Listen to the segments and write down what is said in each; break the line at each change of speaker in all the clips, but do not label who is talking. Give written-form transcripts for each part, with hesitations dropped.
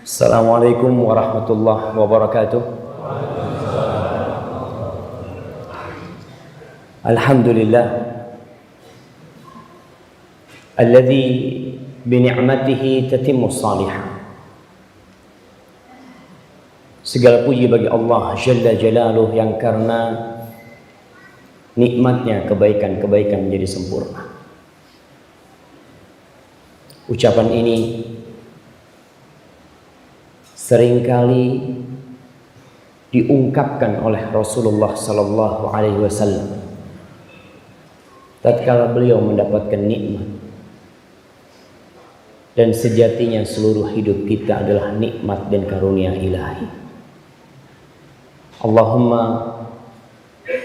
Assalamualaikum warahmatullahi wabarakatuh. Alhamdulillah alladzi bini'matihi tatimmus salihah. Segala puji bagi Allah Jalla Jalaluh yang karena nikmatnya kebaikan-kebaikan menjadi sempurna. Ucapan ini seringkali diungkapkan oleh Rasulullah sallallahu alaihi wasallam tatkala beliau mendapatkan nikmat, dan sejatinya seluruh hidup kita adalah nikmat dan karunia ilahi. Allahumma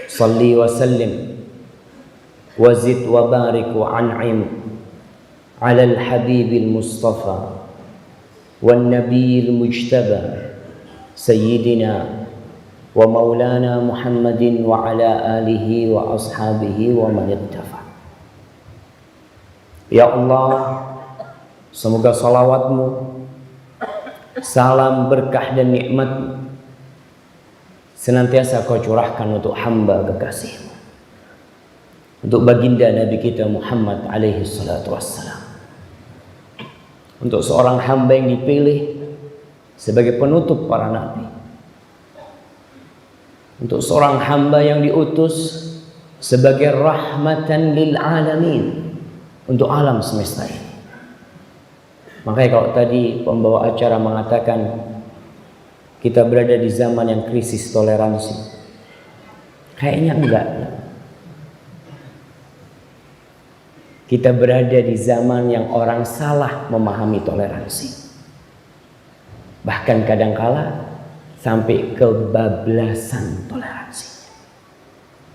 salli wa sallim wa zid wa barik wa an'im ala al-habibil mustafa wan nabiyil mujtaba sayyidina wa maulana Muhammadin wa ala alihi wa ashabihi wa man ittafa. Ya Allah, semoga salawatmu, salam berkah dan nikmat senantiasa kau curahkan untuk hamba kekasihmu, untuk baginda Nabi kita Muhammad alaihi salatu wassalam, untuk seorang hamba yang dipilih sebagai penutup para nabi, untuk seorang hamba yang diutus sebagai rahmatan lil alamin, untuk alam semesta ini. Makanya kalau tadi pembawa acara mengatakan kita berada di zaman yang krisis toleransi, kayaknya enggak. Kita berada di zaman yang orang salah memahami toleransi. Bahkan kadangkala sampai kebablasan toleransi.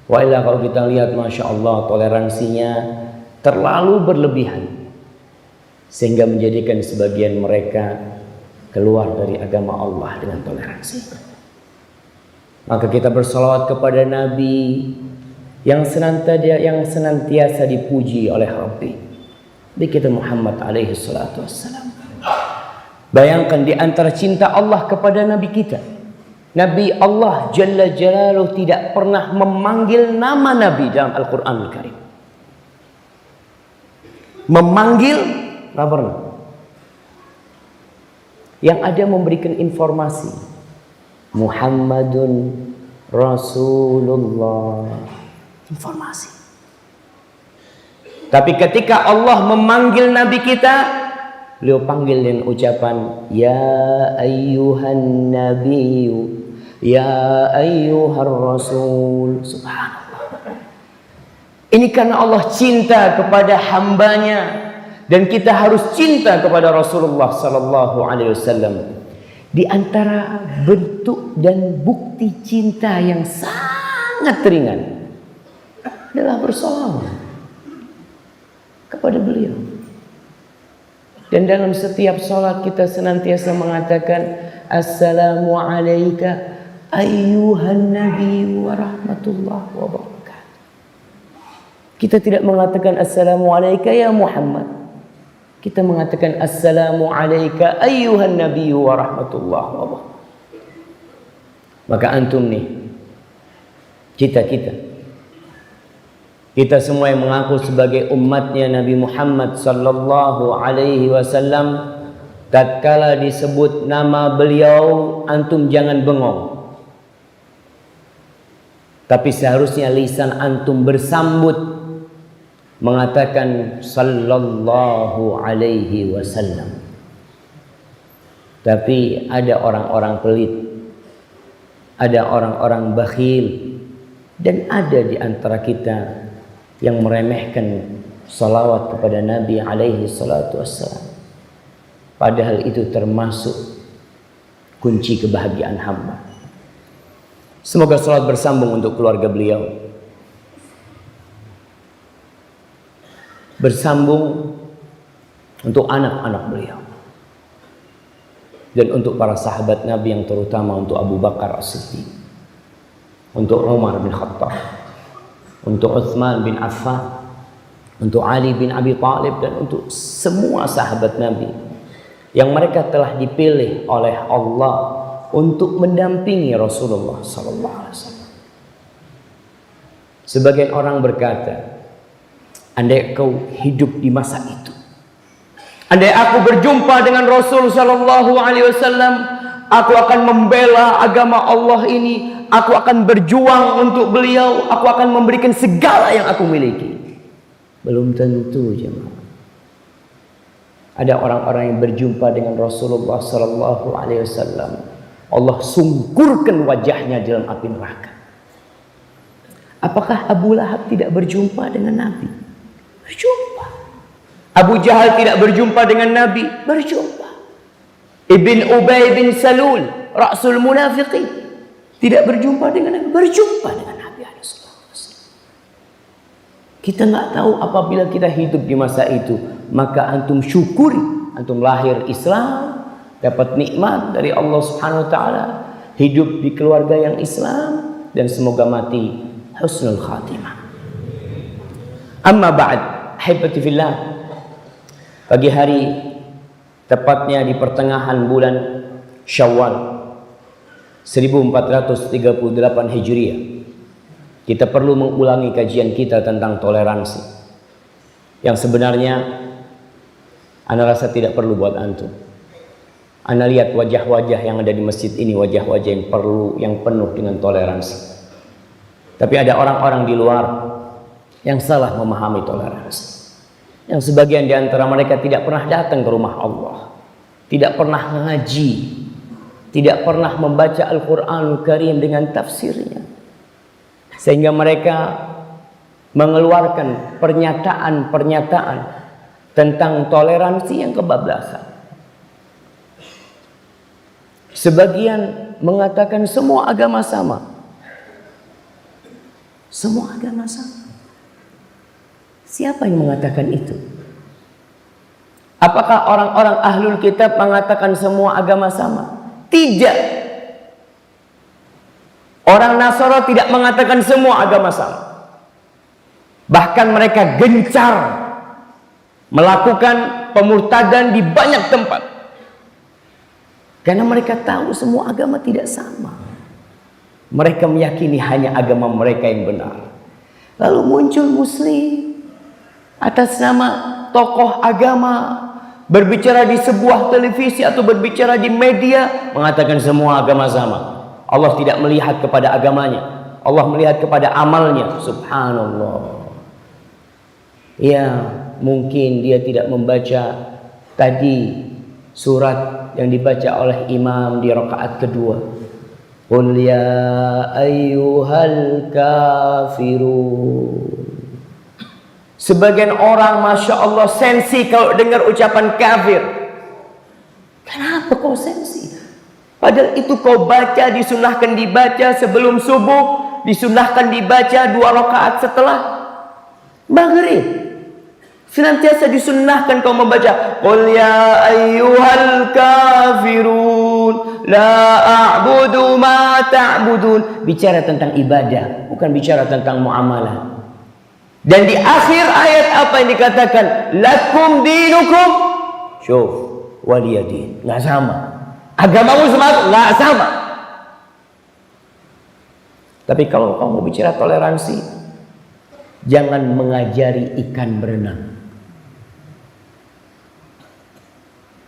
Wailah kalau kita lihat, Masya Allah, toleransinya terlalu berlebihan, sehingga menjadikan sebagian mereka keluar dari agama Allah dengan toleransi. Maka kita bersalawat kepada Nabi yang senantiasa dipuji oleh Rabbi, Nabi kita Muhammad alaihi salatu wassalam. Bayangkan di antara cinta Allah kepada Nabi kita, Nabi Allah Jalla Jalaluh tidak pernah memanggil nama Nabi dalam Al-Quran Al-Karim. Memanggil, tak pernah. Yang ada memberikan informasi, Muhammadun Rasulullah, informasi. Tapi ketika Allah memanggil Nabi kita, beliau panggil dengan ucapan ya ayyuhan nabiyyu, ya ayyuhar rasul. Subhanallah. Ini karena Allah cinta kepada hambanya, dan kita harus cinta kepada Rasulullah sallallahu alaihi wasallam. Di antara bentuk dan bukti cinta yang sangat ringan adalah bersalawat kepada beliau. Dan dalam setiap salat kita senantiasa mengatakan assalamu alayka ayyuhan nabi wa rahmatullahi wa barakatuh. Kita tidak mengatakan assalamu alayka ya Muhammad. Kita mengatakan assalamu alayka ayyuhan nabiyyu wa rahmatullahi wa barakatuh. Maka antum nih, kita semua yang mengaku sebagai umatnya Nabi Muhammad sallallahu alaihi wasallam, tatkala disebut nama beliau, antum jangan bengong. Tapi seharusnya lisan antum bersambut mengatakan sallallahu alaihi wasallam. Tapi ada orang-orang pelit, ada orang-orang bakhil, dan ada di antara kita yang meremehkan salawat kepada Nabi alaihi salatu wassalam. Padahal itu termasuk kunci kebahagiaan hamba. Semoga salawat bersambung untuk keluarga beliau, bersambung untuk anak-anak beliau, dan untuk para sahabat Nabi, yang terutama untuk Abu Bakar As-Siddiq, untuk Umar bin Khattab, untuk Utsman bin Affan, untuk Ali bin Abi Thalib, dan untuk semua sahabat Nabi yang mereka telah dipilih oleh Allah untuk mendampingi Rasulullah sallallahu alaihi wasallam. Sebagian orang berkata, andai kau hidup di masa itu, andai aku berjumpa dengan Rasul sallallahu alaihi wasallam, aku akan membela agama Allah ini, aku akan berjuang untuk beliau, aku akan memberikan segala yang aku miliki. Belum tentu, jemaah. Ada orang-orang yang berjumpa dengan Rasulullah sallallahu alaihi wasallam, Allah sungkurkan wajahnya dalam api neraka. Apakah Abu Lahab tidak berjumpa dengan Nabi? Berjumpa. Abu Jahal tidak berjumpa dengan Nabi? Berjumpa. Ibn Ubay bin Salul, Ra'sul Munafiqin, tidak berjumpa dengan Nabi? Berjumpa dengan Nabi SAW. Kita nggak tahu apabila kita hidup di masa itu, maka antum syukuri, antum lahir Islam, dapat nikmat dari Allah Subhanahu wa taala, hidup di keluarga yang Islam, dan semoga mati husnul khatimah. Amma ba'd, ahibati fillah. Pagi hari, tepatnya di pertengahan bulan Syawal 1438 Hijriah, kita perlu mengulangi kajian kita tentang toleransi, yang sebenarnya ana rasa tidak perlu buat antum. Ana lihat wajah-wajah yang ada di masjid ini, wajah-wajah yang penuh dengan toleransi. Tapi ada orang-orang di luar yang salah memahami toleransi. Yang sebagian di antara mereka tidak pernah datang ke rumah Allah, tidak pernah ngaji, tidak pernah membaca Al-Quranul Karim dengan tafsirnya, sehingga mereka mengeluarkan pernyataan-pernyataan tentang toleransi yang kebablasan. Sebagian mengatakan semua agama sama. Semua agama sama. Siapa yang mengatakan itu? Apakah orang-orang ahlul kitab mengatakan semua agama sama? Tidak. Orang Nasara tidak mengatakan semua agama sama. Bahkan mereka gencar melakukan pemurtadan di banyak tempat, karena mereka tahu semua agama tidak sama. Mereka meyakini hanya agama mereka yang benar. Lalu muncul Muslim atas nama tokoh agama, berbicara di sebuah televisi atau berbicara di media, mengatakan semua agama sama. Allah tidak melihat kepada agamanya, Allah melihat kepada amalnya. Subhanallah. Ya, mungkin dia tidak membaca tadi surat yang dibaca oleh imam di rakaat kedua. Qul ya ayyuhal kafirun. Sebagian orang, Masya Allah, sensi kalau dengar ucapan kafir. Kenapa kau sensi? Padahal itu kau baca, disunahkan dibaca sebelum subuh, disunahkan dibaca 2 rakaat setelah maghrib. Senantiasa disunnahkan kau membaca Qul ya ayyuhal kafirun la a'budu ma ta'budun. Bicara tentang ibadah, bukan bicara tentang muamalah. Dan di akhir ayat apa yang dikatakan? Lakum dinukum syuf waliyadin. Nggak sama. Agamamu sama nggak sama. Tapi kalau kamu bicara toleransi, jangan mengajari ikan berenang.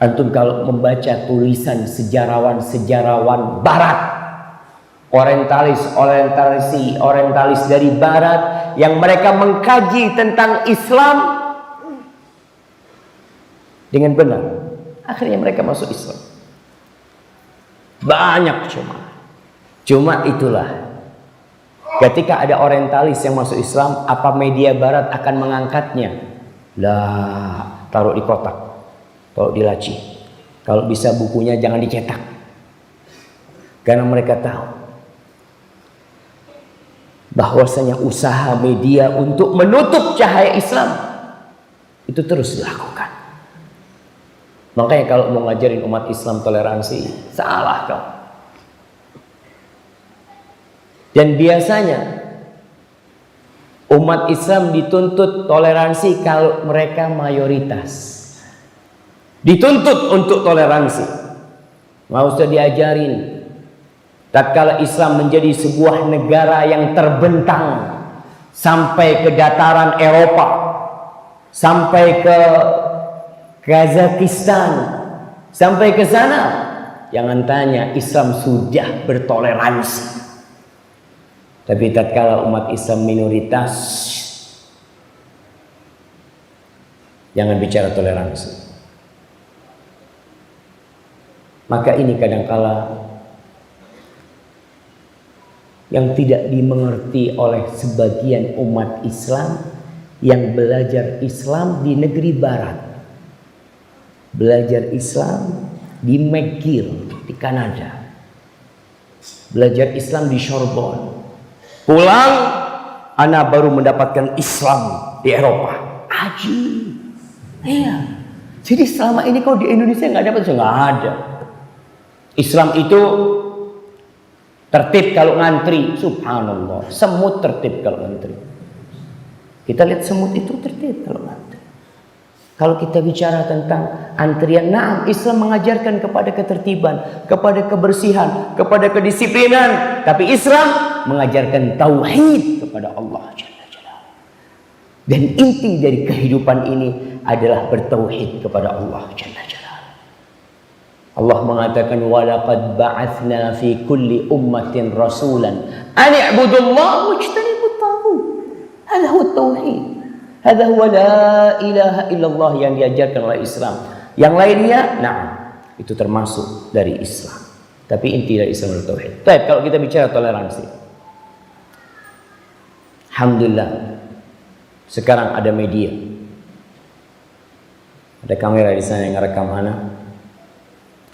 Antum kalau membaca tulisan sejarawan barat, orientalis dari barat, yang mereka mengkaji tentang Islam dengan benar, akhirnya mereka masuk Islam. Banyak cuma itulah, ketika ada orientalis yang masuk Islam, apa media barat akan mengangkatnya? Lah, taruh di kotak, taruh di laci. Kalau bisa bukunya jangan dicetak. Karena mereka tahu bahwasanya usaha media untuk menutup cahaya Islam itu terus dilakukan. Makanya kalau mau ngajarin umat Islam toleransi, salah kau. Dan biasanya umat Islam dituntut toleransi kalau mereka mayoritas. Dituntut untuk toleransi. Nggak usah diajarin. Tatkala Islam menjadi sebuah negara yang terbentang sampai ke dataran Eropa, sampai ke Kazakhstan, sampai ke sana, jangan tanya, Islam sudah bertoleransi. Tapi tatkala umat Islam minoritas, jangan bicara toleransi. Maka ini kadangkala yang tidak dimengerti oleh sebagian umat Islam yang belajar Islam di negeri barat, belajar Islam di McGill di Kanada, belajar Islam di Sorbonne, pulang anak baru mendapatkan Islam di Eropa. Aji, iya. Jadi selama ini kau di Indonesia nggak dapat, nggak ada. Islam itu tertib kalau ngantri, subhanallah. Semut tertib kalau ngantri. Kita lihat semut itu tertib kalau ngantri. Kalau kita bicara tentang antrian, nah Islam mengajarkan kepada ketertiban, kepada kebersihan, kepada kedisiplinan. Tapi Islam mengajarkan tauhid kepada Allah Jalla Jalla. Dan inti dari kehidupan ini adalah bertauhid kepada Allah Jalla Jalla. Allah mengatakan walaqad ba'atsna fi kulli ummatin rasulan an i'budullaha wajtanibut taghut. Hadza huwa tauhid. Hadza huwa la ilaha illallah yang diajarkan oleh Islam. Yang lainnya, nah, itu termasuk dari Islam. Tapi inti dari Islam adalah tauhid. Baik, kalau kita bicara toleransi. Alhamdulillah. Sekarang ada media. Ada kamera di sana yang ngerekam anak.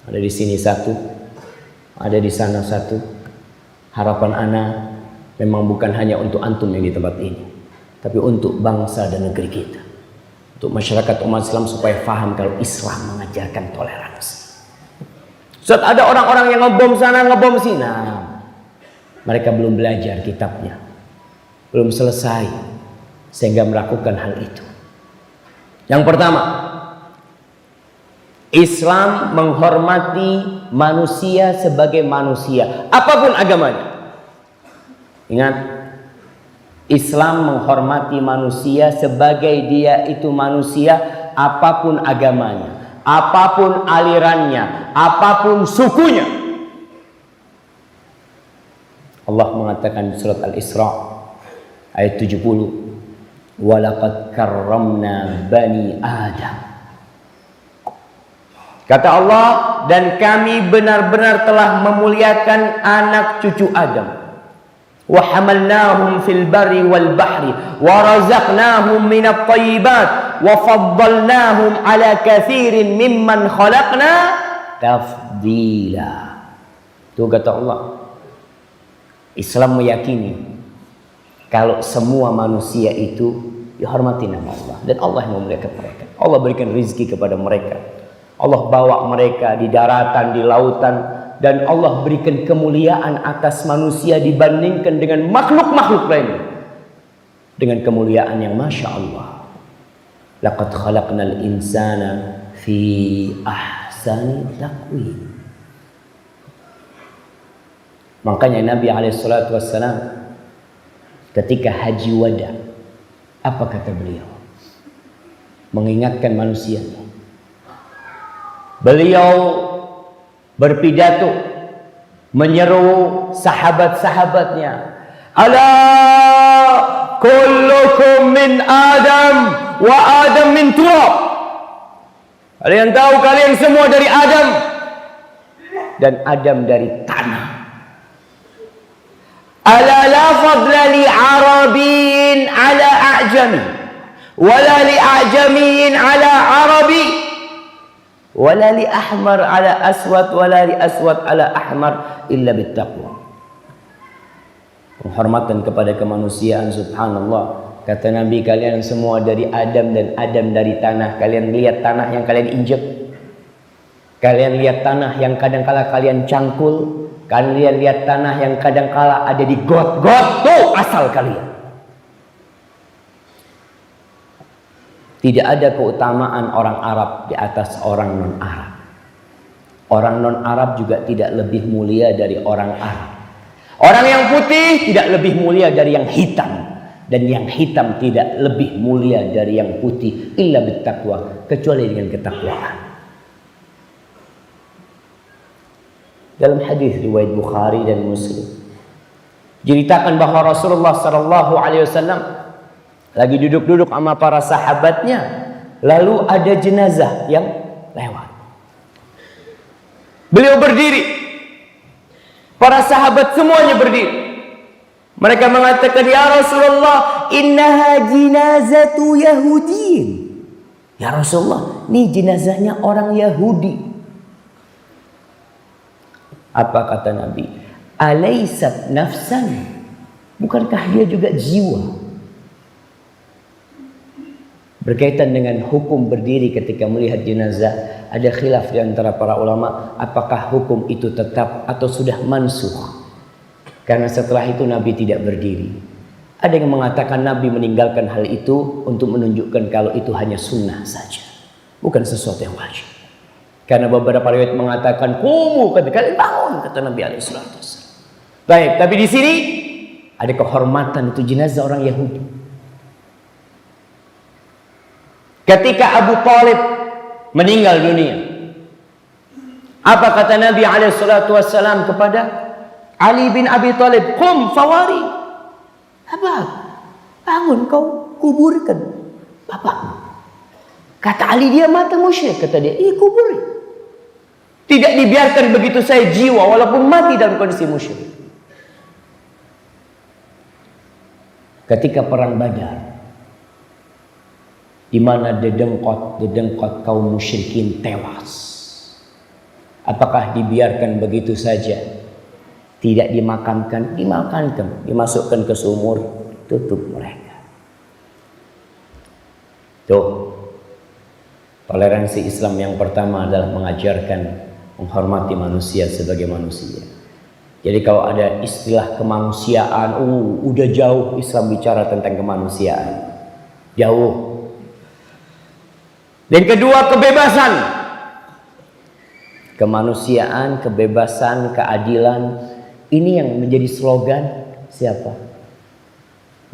Ada di sini satu, ada di sana satu. Harapan ana memang bukan hanya untuk antum yang di tempat ini, tapi untuk bangsa dan negeri kita, untuk masyarakat umat Islam supaya faham kalau Islam mengajarkan toleransi. Saat ada orang-orang yang ngebom sana, ngebom sini, nah, mereka belum belajar kitabnya, belum selesai sehingga melakukan hal itu. Yang pertama, Islam menghormati manusia sebagai manusia, apapun agamanya. Ingat, Islam menghormati manusia sebagai dia itu manusia, apapun agamanya, apapun alirannya, apapun sukunya. Allah mengatakan di surat Al-Isra ayat 70, "Walaqad karramna bani Adam." Kata Allah, dan kami benar-benar telah memuliakan anak cucu Adam. Wa hamalnahum fil barri wal bahri wa razaqnahum minat thayyibat wa faddalnahum ala katsirin mimman khalaqna tafdila. Itu kata Allah. Islam meyakini kalau semua manusia itu dihormati nama Allah, dan Allah yang memuliakan mereka. Allah berikan rezeki kepada mereka. Allah bawa mereka di daratan, di lautan, dan Allah berikan kemuliaan atas manusia dibandingkan dengan makhluk-makhluk lain, dengan kemuliaan yang masya Allah. Laqad khalaqnal insana fi ahsani taqwim. Makanya Nabi SAW ketika haji wada, apa kata beliau? Mengingatkan manusia. Beliau berpidato menyeru sahabat-sahabatnya, ala kullukum min Adam wa Adam min turab. Kalian tahu kalian semua dari Adam dan Adam dari tanah. Ala la fadla li Arabiyyin ala a'jami wala li a'jamiyyin ala Arabi wala li ahmar ala aswad wala li aswad ala ahmar illa bittaqwa. Penghormatan kepada kemanusiaan, subhanallah. Kata Nabi, kalian semua dari Adam dan Adam dari tanah. Kalian lihat tanah yang kalian injek, kalian lihat tanah yang kadangkala kalian cangkul, kalian lihat tanah yang kadangkala ada di got-got, tuh asal kalian. Tidak ada keutamaan orang Arab di atas orang non-Arab. Orang non-Arab juga tidak lebih mulia dari orang Arab. Orang yang putih tidak lebih mulia dari yang hitam. Dan yang hitam tidak lebih mulia dari yang putih. Illa bittaqwa, kecuali dengan ketakwaan. Dalam hadis riwayat Bukhari dan Muslim, ceritakan bahwa Rasulullah SAW lagi duduk-duduk sama para sahabatnya, lalu ada jenazah yang lewat. Beliau berdiri, para sahabat semuanya berdiri. Mereka mengatakan, ya Rasulullah, innaha jinazatu Yahudiyin. Ya Rasulullah, ini jenazahnya orang Yahudi. Apa kata Nabi? Alaysat nafsan, bukankah dia juga jiwa? Berkaitan dengan hukum berdiri ketika melihat jenazah, ada khilaf di antara para ulama, apakah hukum itu tetap atau sudah mansukh. Karena setelah itu Nabi tidak berdiri. Ada yang mengatakan Nabi meninggalkan hal itu untuk menunjukkan kalau itu hanya sunnah saja, bukan sesuatu yang wajib. Karena beberapa riwayat mengatakan, "Qumu," kata kalian bangun, kata Nabi SAW. Baik, tapi di sini ada kehormatan, itu jenazah orang Yahudi. Ketika Abu Thalib meninggal dunia, apa kata Nabi SAW kepada Ali bin Abi Thalib? Qum fawari. Abah, bangun kau kuburkan bapakmu. Kata Ali, dia mata musyrik. Kata dia, kuburi. Tidak dibiarkan begitu saja jiwa walaupun mati dalam kondisi musyrik. Ketika perang Badar, di mana dedengkot kaum musyrikin tewas, apakah dibiarkan begitu saja? Tidak dimakamkan, dimasukkan ke sumur, tutup mereka. Tuh, toleransi Islam yang pertama adalah mengajarkan menghormati manusia sebagai manusia. Jadi kalau ada istilah kemanusiaan, udah jauh Islam bicara tentang kemanusiaan. Jauh. Dan kedua, kebebasan. Kemanusiaan, kebebasan, keadilan. Ini yang menjadi slogan siapa?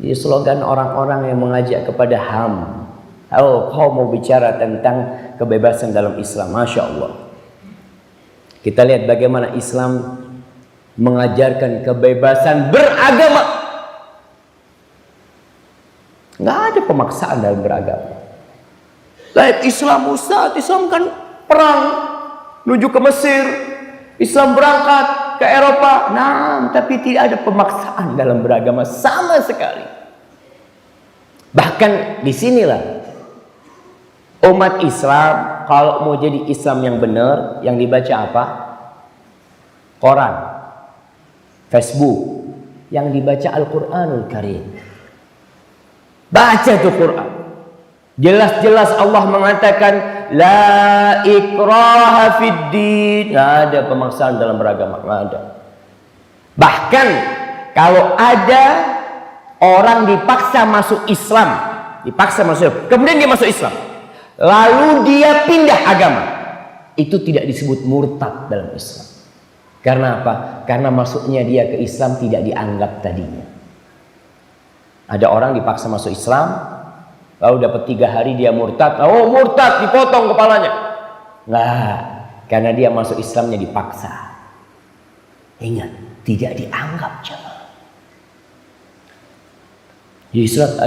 Jadi slogan orang-orang yang mengajak kepada HAM. Oh, kau mau bicara tentang kebebasan dalam Islam. Masya Allah. Kita lihat bagaimana Islam mengajarkan kebebasan beragama. Nggak ada pemaksaan dalam beragama. Lihat Islam, Ustaz, Islam kan perang menuju ke Mesir. Islam berangkat ke Eropa. Nah, tapi tidak ada pemaksaan dalam beragama sama sekali. Bahkan disinilah umat Islam kalau mau jadi Islam yang benar, yang dibaca apa? Quran, Facebook, yang dibaca Al-Quranul Karim. Baca tuh Quran. Jelas-jelas Allah mengatakan la ikraha fid din. Nggak ada pemaksaan dalam beragama, nggak ada. Bahkan kalau ada orang dipaksa masuk Islam, kemudian dia masuk Islam, lalu dia pindah agama, itu tidak disebut murtad dalam Islam. Karena apa? Karena masuknya dia ke Islam tidak dianggap tadinya. Ada orang dipaksa masuk Islam, lalu dapat 3 hari dia murtad. Oh, murtad, dipotong kepalanya. Nggak, karena dia masuk Islamnya dipaksa. Ingat, tidak dianggap jemaah. Di surat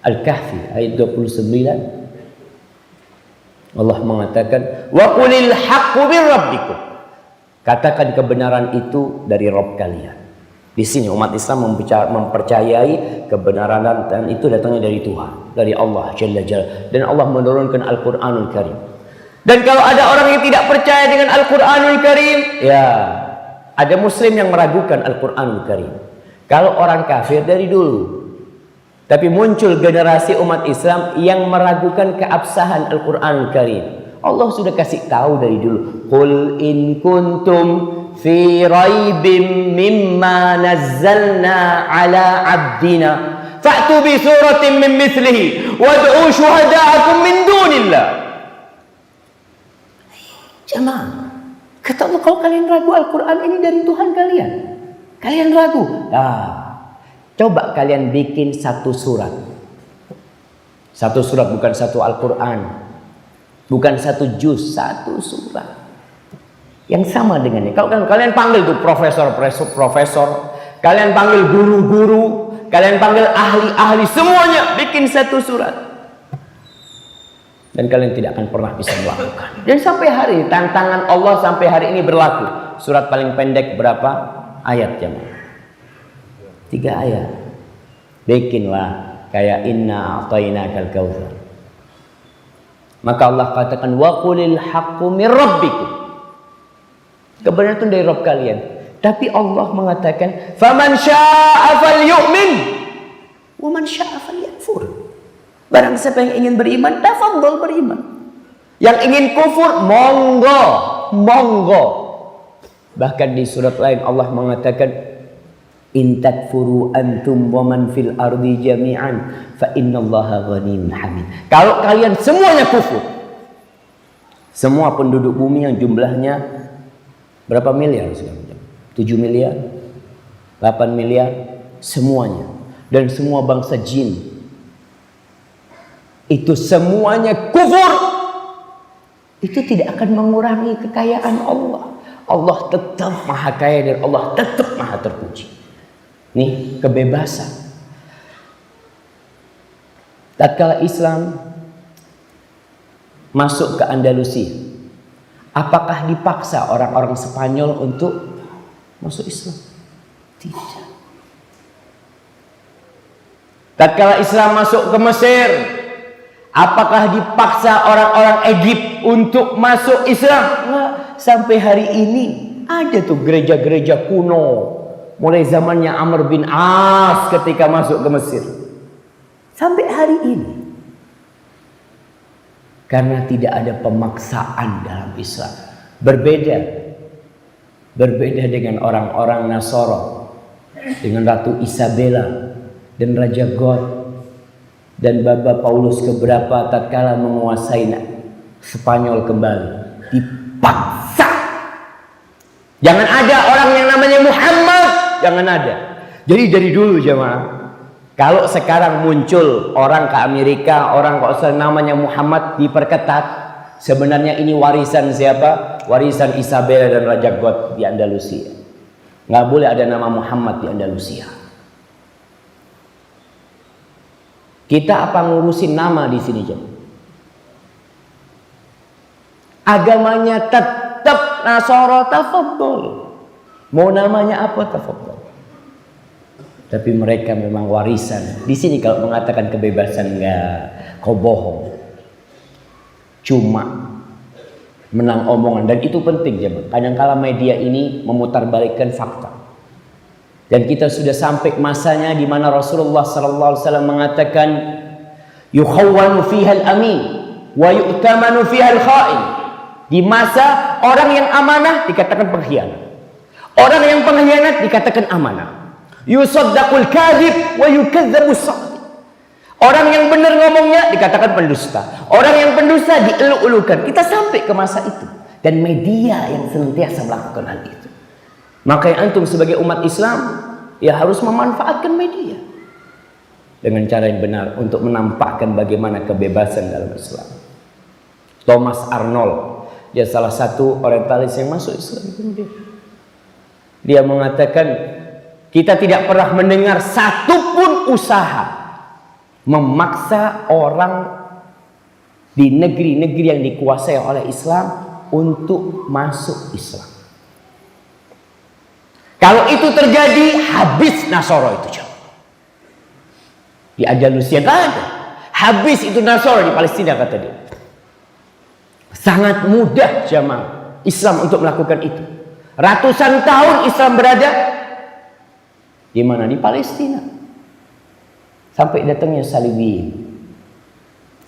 Al-Kahfi ayat 29 Allah mengatakan, wa qulil haqqu bir rabbikum. Katakan kebenaran itu dari Rabb kalian. Di sini umat Islam mempercayai kebenaran dan itu datangnya dari Tuhan, dari Allah Jalla Jalla, dan Allah menurunkan Al-Qur'anul Karim. Dan kalau ada orang yang tidak percaya dengan Al-Qur'anul Karim, ya ada muslim yang meragukan Al-Qur'anul Karim. Kalau orang kafir dari dulu, tapi muncul generasi umat Islam yang meragukan keabsahan Al-Qur'anul Karim. Allah sudah kasih tahu dari dulu, qul in kuntum fi raibim mimma nazzalna ala abdina Fa'tu bi suratin min mithlihi wad'u syuhada'akum min dunillah. Jemaah, kata Allah, kalau kalian ragu Al-Quran ini dari Tuhan kalian ragu. Coba kalian bikin satu surat. Satu surat, bukan satu Al-Quran, bukan satu juz, satu surat yang sama dengannya. Kalau kalian panggil tuh profesor, kalian panggil guru-guru, kalian panggil ahli-ahli, semuanya bikin satu surat, dan kalian tidak akan pernah bisa melakukan. Dan sampai hari ini, tantangan Allah sampai hari ini berlaku. Surat paling pendek berapa ayat ya? 3 ayat. Bikinlah kayak inna a'tainakal kautsar. Maka Allah katakan wa qulil haqqu mir rabbikum. Kebenaran itu dari Rabb kalian. Tapi Allah mengatakan faman syaa'a falyu'min wa man syaa'a falyakfur. Barang siapa yang ingin beriman, tafadhol beriman. Yang ingin kufur, monggo. Bahkan di surat lain Allah mengatakan in takfuru antum wa man fil ardi jami'an fa innallaha ghaniyyun hamid. Kalau kalian semuanya kufur, semua penduduk bumi yang jumlahnya berapa miliar sekarang? 7 miliar, 8 miliar, semuanya, dan semua bangsa jin, itu semuanya kufur, itu tidak akan mengurangi kekayaan Allah. Allah tetap maha kaya dan Allah tetap maha terpuji. Nih kebebasan. Tatkala Islam masuk ke Andalusia, apakah dipaksa orang-orang Spanyol untuk masuk Islam? Tidak. Tatkala Islam masuk ke Mesir, apakah dipaksa orang-orang Egypt untuk masuk Islam? Enggak. Sampai hari ini ada tuh gereja-gereja kuno, mulai zamannya Amr bin As ketika masuk ke Mesir. Sampai hari ini. Karena tidak ada pemaksaan dalam Islam. Berbeda dengan orang-orang Nasoro, dengan Ratu Isabella dan Raja God dan Bapa Paulus keberapa tatkala menguasai Spanyol kembali, dipaksa. Jangan ada orang yang namanya Muhammad, jangan ada. Jadi dari dulu jemaah, kalau sekarang muncul orang ke Amerika, orang kok namanya Muhammad diperketat, sebenarnya ini warisan siapa? Warisan Isabella dan Raja God di Andalusia. Nggak boleh ada nama Muhammad di Andalusia. Kita apa ngurusin nama di sini jemaah? Agamanya tetap Nasara, tafadhol. Mau namanya apa, tafadhol. Tapi mereka memang warisan. Di sini kalau mengatakan kebebasan, enggak, kau bohong. Cuma menang omongan, dan itu penting jemaah. Kadangkala media ini memutarbalikkan fakta. Dan kita sudah sampai masanya di mana Rasulullah sallallahu alaihi wasallam mengatakan yukhawwanu fiha al-amin wa yu'tamanu fiha al-kha'in. Di masa orang yang amanah dikatakan pengkhianat, orang yang pengkhianat dikatakan amanah. Yusaddaqul kadhib wa yukadzdzabus shadiq. Orang yang benar ngomongnya dikatakan pendusta, orang yang pendusta dieluk-elukan. Kita sampai ke masa itu, dan media yang senantiasa melakukan hal itu. Maka yang antum sebagai umat Islam ya harus memanfaatkan media dengan cara yang benar untuk menampakkan bagaimana kebebasan dalam Islam. Thomas Arnold, dia salah satu orientalis yang masuk Islam. Dia mengatakan kita tidak pernah mendengar satupun usaha memaksa orang di negeri-negeri yang dikuasai oleh Islam untuk masuk Islam. Kalau itu terjadi, habis Nasoro itu. Di Andalusia kan ada. Habis itu Nasoro di Palestina, kata dia. Sangat mudah jamaah Islam untuk melakukan itu. Ratusan tahun Islam berada di mana? Di Palestina. Sampai datangnya Salibiyin.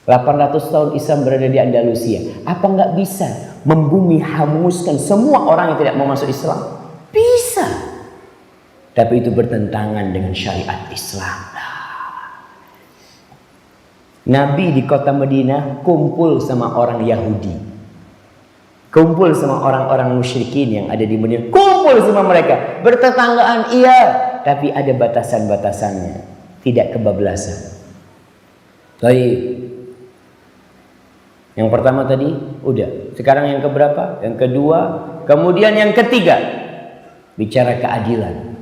800 tahun Islam berada di Andalusia. Apa nggak bisa membumi hanguskan semua orang yang tidak mau masuk Islam? Bisa. Tapi itu bertentangan dengan syariat Islam. Nabi di kota Madinah kumpul sama orang Yahudi, kumpul sama orang-orang musyrikin yang ada di Madinah, kumpul sama mereka, bertetanggaan iya, tapi ada batasan-batasannya, tidak kebablasan. Baik. Yang pertama tadi udah, sekarang yang keberapa? Yang kedua, kemudian yang ketiga, bicara keadilan.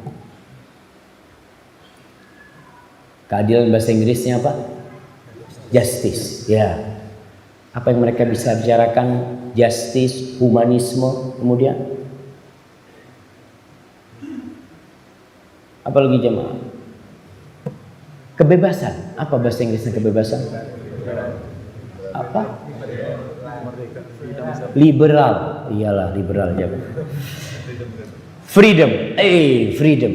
Keadilan bahasa Inggrisnya apa? Justice, ya. Apa yang mereka bisa bicarakan? Justice, humanisme, kemudian apa lagi jemaah? Kebebasan. Apa bahasa Inggrisnya kebebasan? Apa? Liberal. Iyalah, liberal aja. Freedom. Freedom.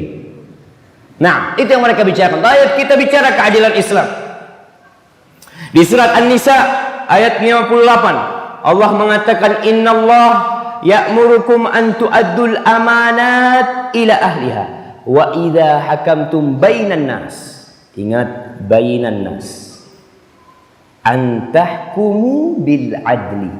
Nah, itu yang mereka bicarakan. Ayat kita bicara keadilan Islam. Di surat An-Nisa ayat 58, Allah mengatakan innallah ya'murukum an tu'addul amanat ila ahliha wa idza hakamtum bainan nas. Ingat, bainan nas. An tahkumu bil adli.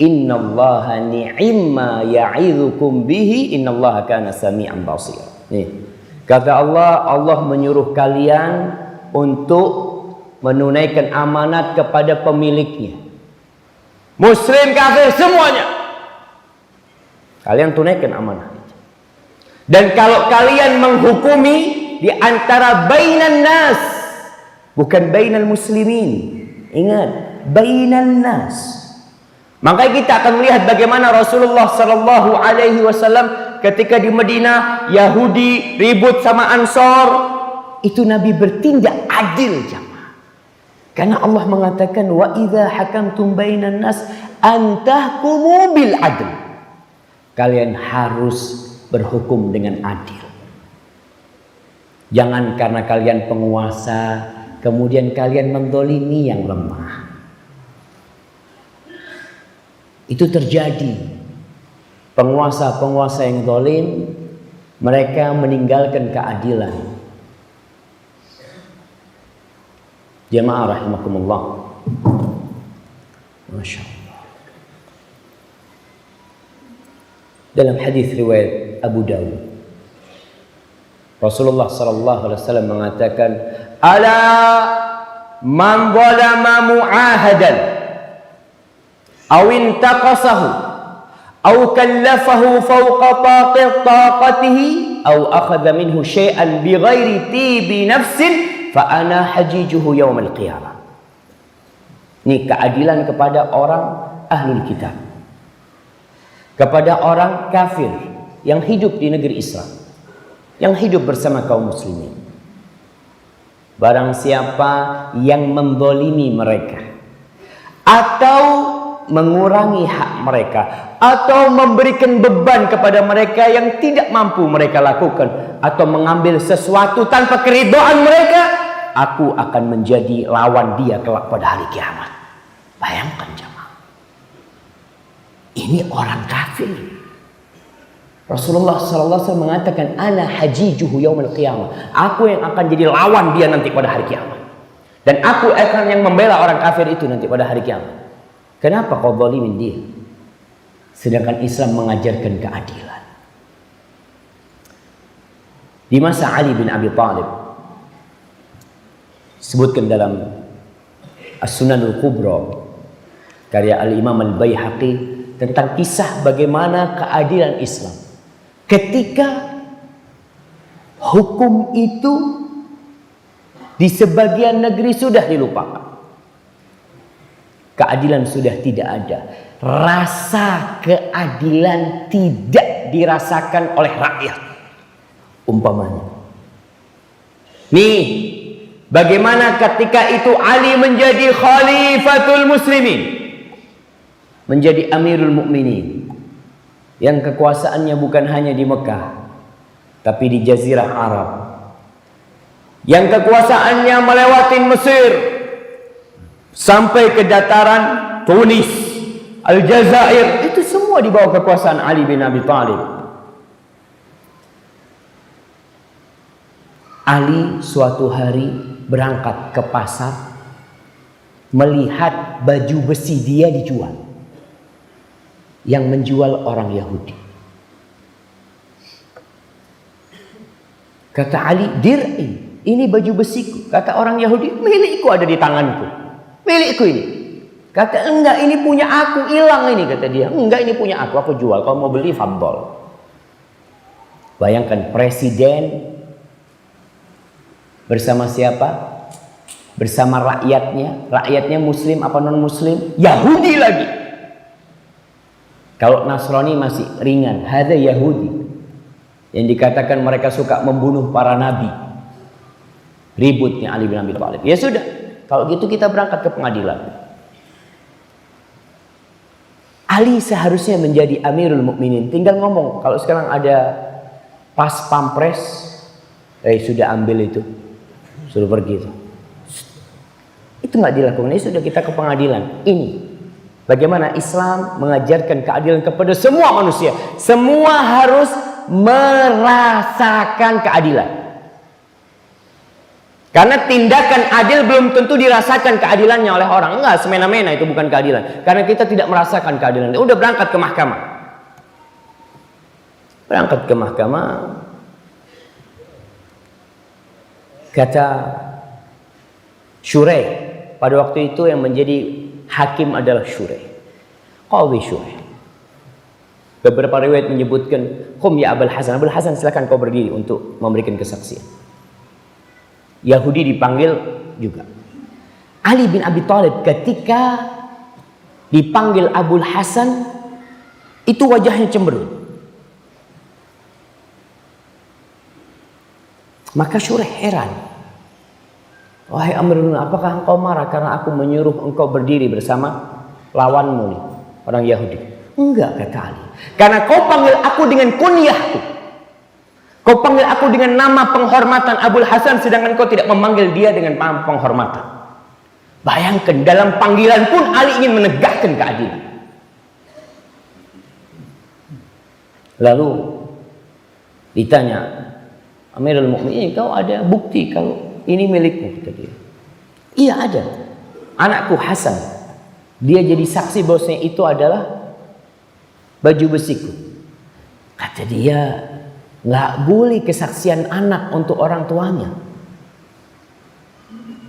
Innallaha ni'imma ya'idzukum bihi innallaha kana sami'an basira. Nih. Kata Allah, Allah menyuruh kalian untuk menunaikan amanat kepada pemiliknya. Muslim, kafir, semuanya. Kalian tunaikan amanat. Dan kalau kalian menghukumi di antara bainan nas, bukan bainal muslimin. Ingat, bainan nas. Maka kita akan melihat bagaimana Rasulullah sallallahu alaihi wasallam ketika di Madinah Yahudi ribut sama Ansor, itu Nabi bertindak adil jamaah. Karena Allah mengatakan wa idza hakamtum bainan nas an tahkumu bil adl. Kalian harus berhukum dengan adil. Jangan karena kalian penguasa kemudian kalian mendolimi yang lemah. Itu terjadi. Penguasa-penguasa yang zalim, mereka meninggalkan keadilan. Jemaah rahimakumullah. Masya Allah. Dalam hadis riwayat Abu Dawud, Rasulullah sallallahu alaihi wasallam mengatakan, "Ala man zalama mu'ahadan aw intaqasahu أو كلفه فوق طاقته أو أخذ منه شيئا بغير طيب نفس فأنا حجيجه يوم القيامة." Ini keadilan kepada orang ahlul kitab, kepada orang kafir yang hidup di negeri Islam, yang hidup bersama kaum muslimin. Barang siapa yang mendolimi mereka atau mengurangi hak mereka atau memberikan beban kepada mereka yang tidak mampu mereka lakukan atau mengambil sesuatu tanpa keridhaan mereka, aku akan menjadi lawan dia kelak pada hari kiamat. Bayangkan jemaah, ini orang kafir. Rasulullah SAW mengatakan ana hajijuhu yaumil qiyamah, aku yang akan jadi lawan dia nanti pada hari kiamat, dan aku akan yang membela orang kafir itu nanti pada hari kiamat. Kenapa kau zalimin dia? Sedangkan Islam mengajarkan keadilan. Di masa Ali bin Abi Thalib, sebutkan dalam As-Sunanul Kubra karya Al-Imam Al-Baihaqi tentang kisah bagaimana keadilan Islam ketika hukum itu di sebagian negeri sudah dilupakan. Keadilan sudah tidak ada. Rasa keadilan tidak dirasakan oleh rakyat. Umpamanya, nih, bagaimana ketika itu Ali menjadi khalifatul muslimin, menjadi amirul mukminin, yang kekuasaannya bukan hanya di Mekah, tapi di Jazirah Arab, yang kekuasaannya melewati Mesir sampai ke dataran Tunis, Aljazair, itu semua di bawah kekuasaan Ali bin Abi Thalib. Ali suatu hari berangkat ke pasar melihat baju besi dia dijual. Yang menjual orang Yahudi. Kata Ali, dir'i, ini baju besiku. Kata orang Yahudi, milikku ada di tanganku. Milikku ini. Kata, enggak, ini punya aku, hilang ini. Kata dia, enggak, ini punya aku jual. Kalau mau beli, fadhol. Bayangkan presiden bersama siapa? Bersama rakyatnya. Rakyatnya muslim apa non muslim? Yahudi lagi. Kalau Nasrani masih ringan, hadza Yahudi. Yang dikatakan mereka suka membunuh para nabi. Ributnya Ali bin Abi Thalib. Ya sudah, kalau gitu kita berangkat ke pengadilan. Ali seharusnya menjadi Amirul Mukminin. Tinggal ngomong, kalau sekarang ada pas pampres, sudah ambil itu, suruh pergi itu. Itu nggak dilakukan. Ini sudah kita ke pengadilan. Ini bagaimana Islam mengajarkan keadilan kepada semua manusia. Semua harus merasakan keadilan. Karena tindakan adil belum tentu dirasakan keadilannya oleh orang. Enggak, semena-mena itu bukan keadilan. Karena kita tidak merasakan keadilan. Udah berangkat ke mahkamah. Berangkat ke mahkamah. Kata Syurai, pada waktu itu yang menjadi hakim adalah Syurai. Qadhi Syurai. Beberapa riwayat menyebutkan, "Qum ya Abul Hasan." Abul Hasan, silakan kau berdiri untuk memberikan kesaksian. Yahudi dipanggil juga. Ali bin Abi Thalib ketika dipanggil Abul Hasan, itu wajahnya cemberut. Maka Syurai heran. Wahai Amirul Mukminin, apakah engkau marah karena aku menyuruh engkau berdiri bersama lawanmu nih, orang Yahudi? Enggak, kata Ali. Karena kau panggil aku dengan kunyahku. Kau panggil aku dengan nama penghormatan Abul Hasan, sedangkan kau tidak memanggil dia dengan nama penghormatan. Bayangkan, dalam panggilan pun Ali ingin menegakkan keadilan. Lalu ditanya, Amirul Mukminin, kau ada bukti kalau ini milikmu? Kata dia. Iya ada. Anakku Hasan, dia jadi saksi bahwasanya itu adalah baju besiku. Kata dia, nggak boleh kesaksian anak untuk orang tuanya.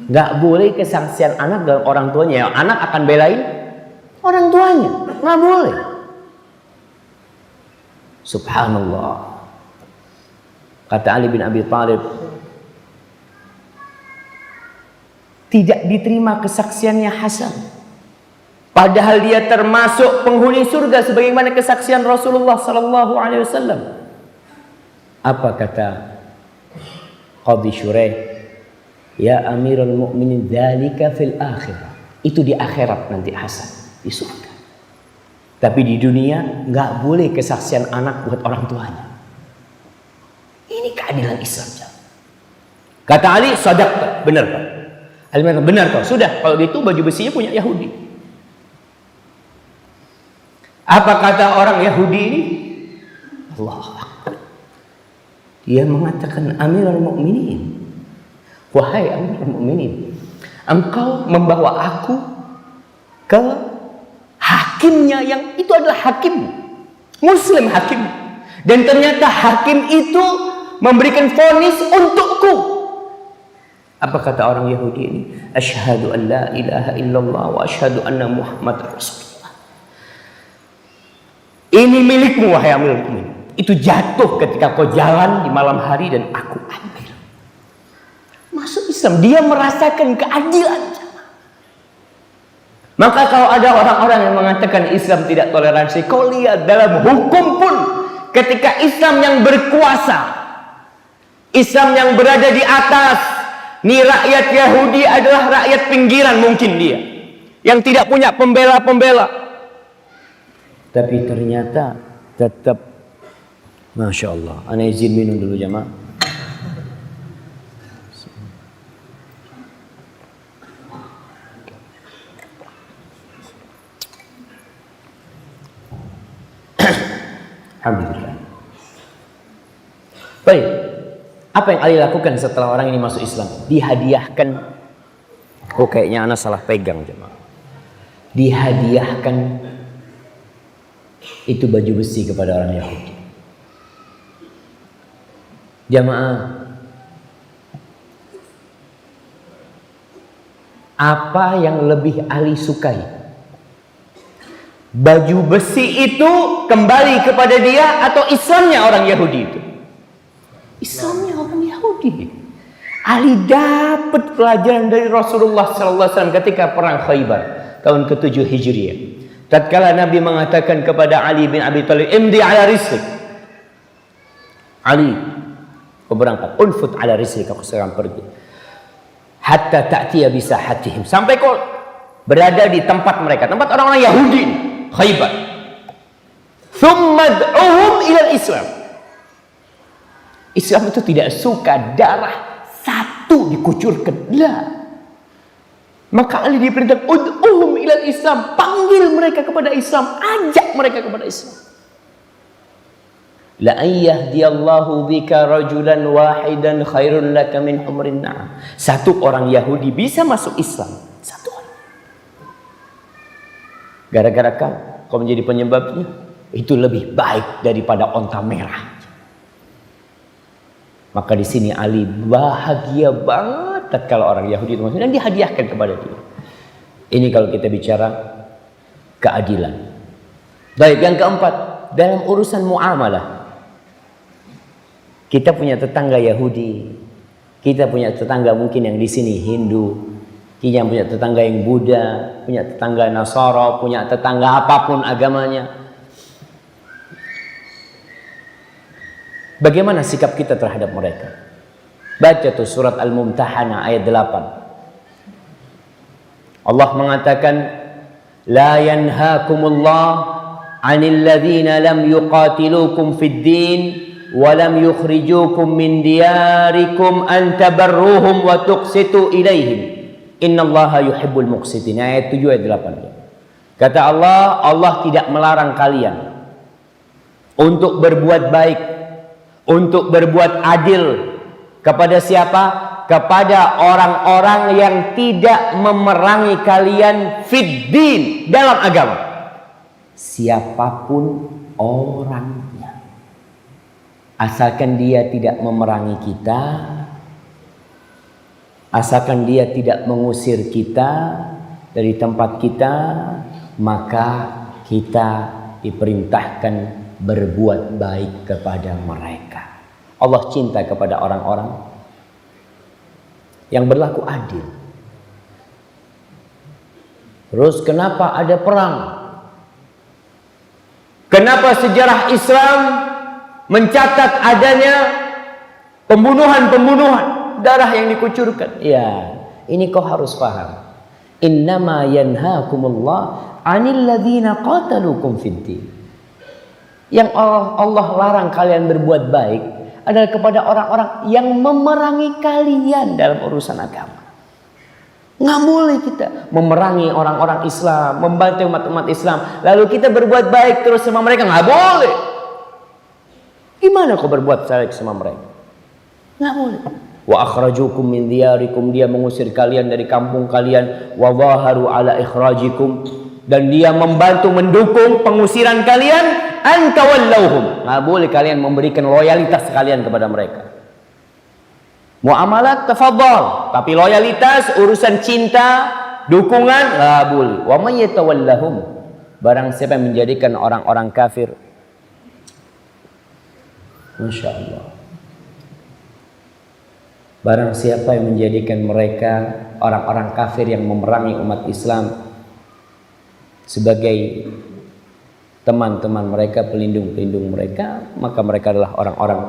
Nggak boleh kesaksian anak dengan orang tuanya. Anak akan belain orang tuanya. Nggak boleh. Subhanallah. Kata Ali bin Abi Thalib, tidak diterima kesaksiannya Hasan. Padahal dia termasuk penghuni surga sebagaimana kesaksian Rasulullah sallallahu alaihi wasallam. Apa kata Qadhi Syurai? Ya Amirul Mukminin, dzalika fil akhirah. Itu di akhirat nanti Hasan di surga. Tapi di dunia nggak boleh kesaksian anak buat orang tuanya. Ini keadilan Islam. Kata Ali, sadaqta, benar Pak. Ali mengatakan, benar kok. Sudah, kalau gitu baju besinya punya Yahudi. Apa kata orang Yahudi ini? Allah. Dia mengatakan, Amirul Mukminin, wahai Amirul Mukminin, engkau membawa aku ke hakimnya yang itu adalah hakim Muslim, hakim. Dan ternyata hakim itu memberikan vonis untukku. Apa kata orang Yahudi ini? Asyhadu an la ilaha illallah wa asyhadu anna Muhammad Rasulullah. Ini milikmu wahai Amirul Mukminin. Itu jatuh ketika kau jalan di malam hari dan aku ambil. Masuk Islam, dia merasakan keadilan. Maka kalau ada orang-orang yang mengatakan Islam tidak toleransi, kau lihat dalam hukum pun ketika Islam yang berkuasa, Islam yang berada di atas, nih rakyat Yahudi adalah rakyat pinggiran mungkin dia, yang tidak punya pembela-pembela. Tapi ternyata tetap, Masya Allah. Ana izin minum dulu jamaah. Alhamdulillah. Baik. Apa yang Ali lakukan setelah orang ini masuk Islam? Dihadiahkan Oh, kayaknya anak salah pegang jemaah. Dihadiahkan itu baju besi kepada orang Yahudi. Jemaah, apa yang lebih Ali sukai? Baju besi itu kembali kepada dia atau Islamnya orang Yahudi itu? Islamnya orang Yahudi. Ali dapat pelajaran dari Rasulullah SAW ketika perang Khaybar tahun ke-7 Hijriah. Tatkala Nabi mengatakan kepada Ali bin Abi Thalib, "Imdi ala rislik." Ali, kau berangkat. Unfut ala rislik, kau sekarang pergi. Hatta ta'tiya bisahatihim. Sampai kau berada di tempat mereka, tempat orang-orang Yahudi, Khaybar. Thumma ad'uhum ila Islam. Islam itu tidak suka darah satu dikucurkan. Lah. Maka Ali diperintah, ud'uhum ilal Islam, panggil mereka kepada Islam, ajak mereka kepada Islam. La ayyahdiyallahu bika rajulan wahidan khairun laka min humrin na'am. Satu orang Yahudi bisa masuk Islam, satu orang. Gara-gara kau menjadi penyebabnya, itu lebih baik daripada onta merah. Maka di sini Ali bahagia banget tatkala orang Yahudi itu masuk dan dihadiahkan kepada dia. Ini kalau kita bicara keadilan. Baik, yang keempat, dalam urusan muamalah. Kita punya tetangga Yahudi, kita punya tetangga mungkin yang di sini Hindu, kita punya tetangga yang Buddha, punya tetangga Nasara, punya tetangga apapun agamanya. Bagaimana sikap kita terhadap mereka? Baca tuh surat Al-Mumtahanah ayat 8. Allah mengatakan, la yanhaakumullah 'anil ladzina lam yuqatilukum fid din wa lam yukhrijukum min diyarikum an tabarruhum wa tuqsitu ilaihim. Innallaha yuhibbul muqsitin. Ayat 7 ayat 8. Kata Allah, Allah tidak melarang kalian untuk berbuat baik, untuk berbuat adil kepada siapa? Kepada orang-orang yang tidak memerangi kalian fiddin, dalam agama. Siapapun orangnya, asalkan dia tidak memerangi kita, asalkan dia tidak mengusir kita dari tempat kita, maka kita diperintahkan berbuat baik kepada mereka. Allah cinta kepada orang-orang yang berlaku adil. Terus kenapa ada perang? Kenapa sejarah Islam mencatat adanya pembunuhan-pembunuhan, darah yang dikucurkan? Ya, ini kau harus paham. Innama yanhaakumullah 'anil ladzina qataluukum fid-din. Yang Allah larang kalian berbuat baik adalah kepada orang-orang yang memerangi kalian dalam urusan agama. Nggak boleh kita memerangi orang-orang Islam, membantu umat-umat Islam, lalu kita berbuat baik terus sama mereka. Nggak boleh. Gimana kau berbuat baik sama mereka? Nggak boleh. Wa akhrajukum min diyarikum, dia mengusir kalian dari kampung kalian. Wa zaharu ala ikhrajikum, dan dia membantu mendukung pengusiran kalian. Antawallauhum, nggak boleh kalian memberikan loyalitas kalian kepada mereka. Muamalat tafadhal, tapi loyalitas, urusan cinta, dukungan nggak boleh. Wa may yatawallahum, barang siapa yang menjadikan orang-orang kafir, Masya Allah, barang siapa yang menjadikan mereka orang-orang kafir yang memerangi umat Islam sebagai teman-teman mereka, pelindung-pelindung mereka, maka mereka adalah orang-orang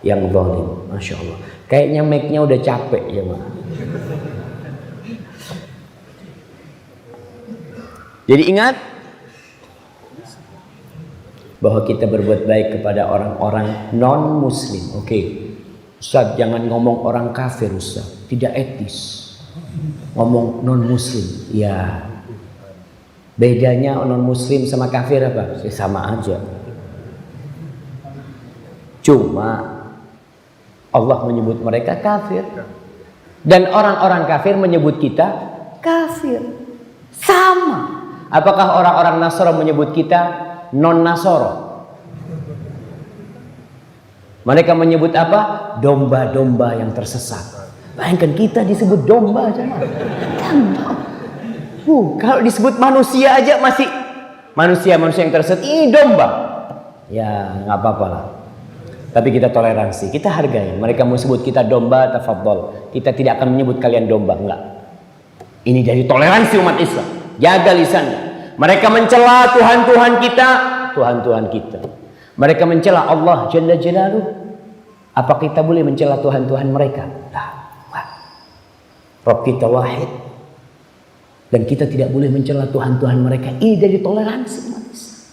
yang zalim. Masya Allah. Kayaknya mic-nya udah capek ya, Mak. Jadi ingat bahwa kita berbuat baik kepada orang-orang non-muslim. Oke. Ustaz, jangan ngomong orang kafir, Ustaz. Tidak etis. Ngomong non-muslim. Ya. Bedanya non-muslim sama kafir apa? Sama aja. Cuma Allah menyebut mereka kafir. Dan orang-orang kafir menyebut kita kafir. Sama. Apakah orang-orang Nasoro menyebut kita non-Nasoro? Mereka menyebut apa? Domba-domba yang tersesat. Bayangkan kita disebut domba aja. Kalau disebut manusia aja masih manusia yang tersesat. Ini domba. Ya nggak apa-apa lah. Tapi kita toleransi, kita hargai. Mereka mau sebut kita domba, tafadhol. Kita tidak akan menyebut kalian domba, enggak. Ini dari toleransi umat Islam. Jaga lisannya. Mereka mencela Tuhan-Tuhan kita, Tuhan-Tuhan kita. Mereka mencela Allah Jalla Jalaluh. Apa kita boleh mencela Tuhan-Tuhan mereka? Nah, Rabb kita wahid. Dan kita tidak boleh mencela Tuhan-Tuhan mereka. Ini dari toleransi umat Islam.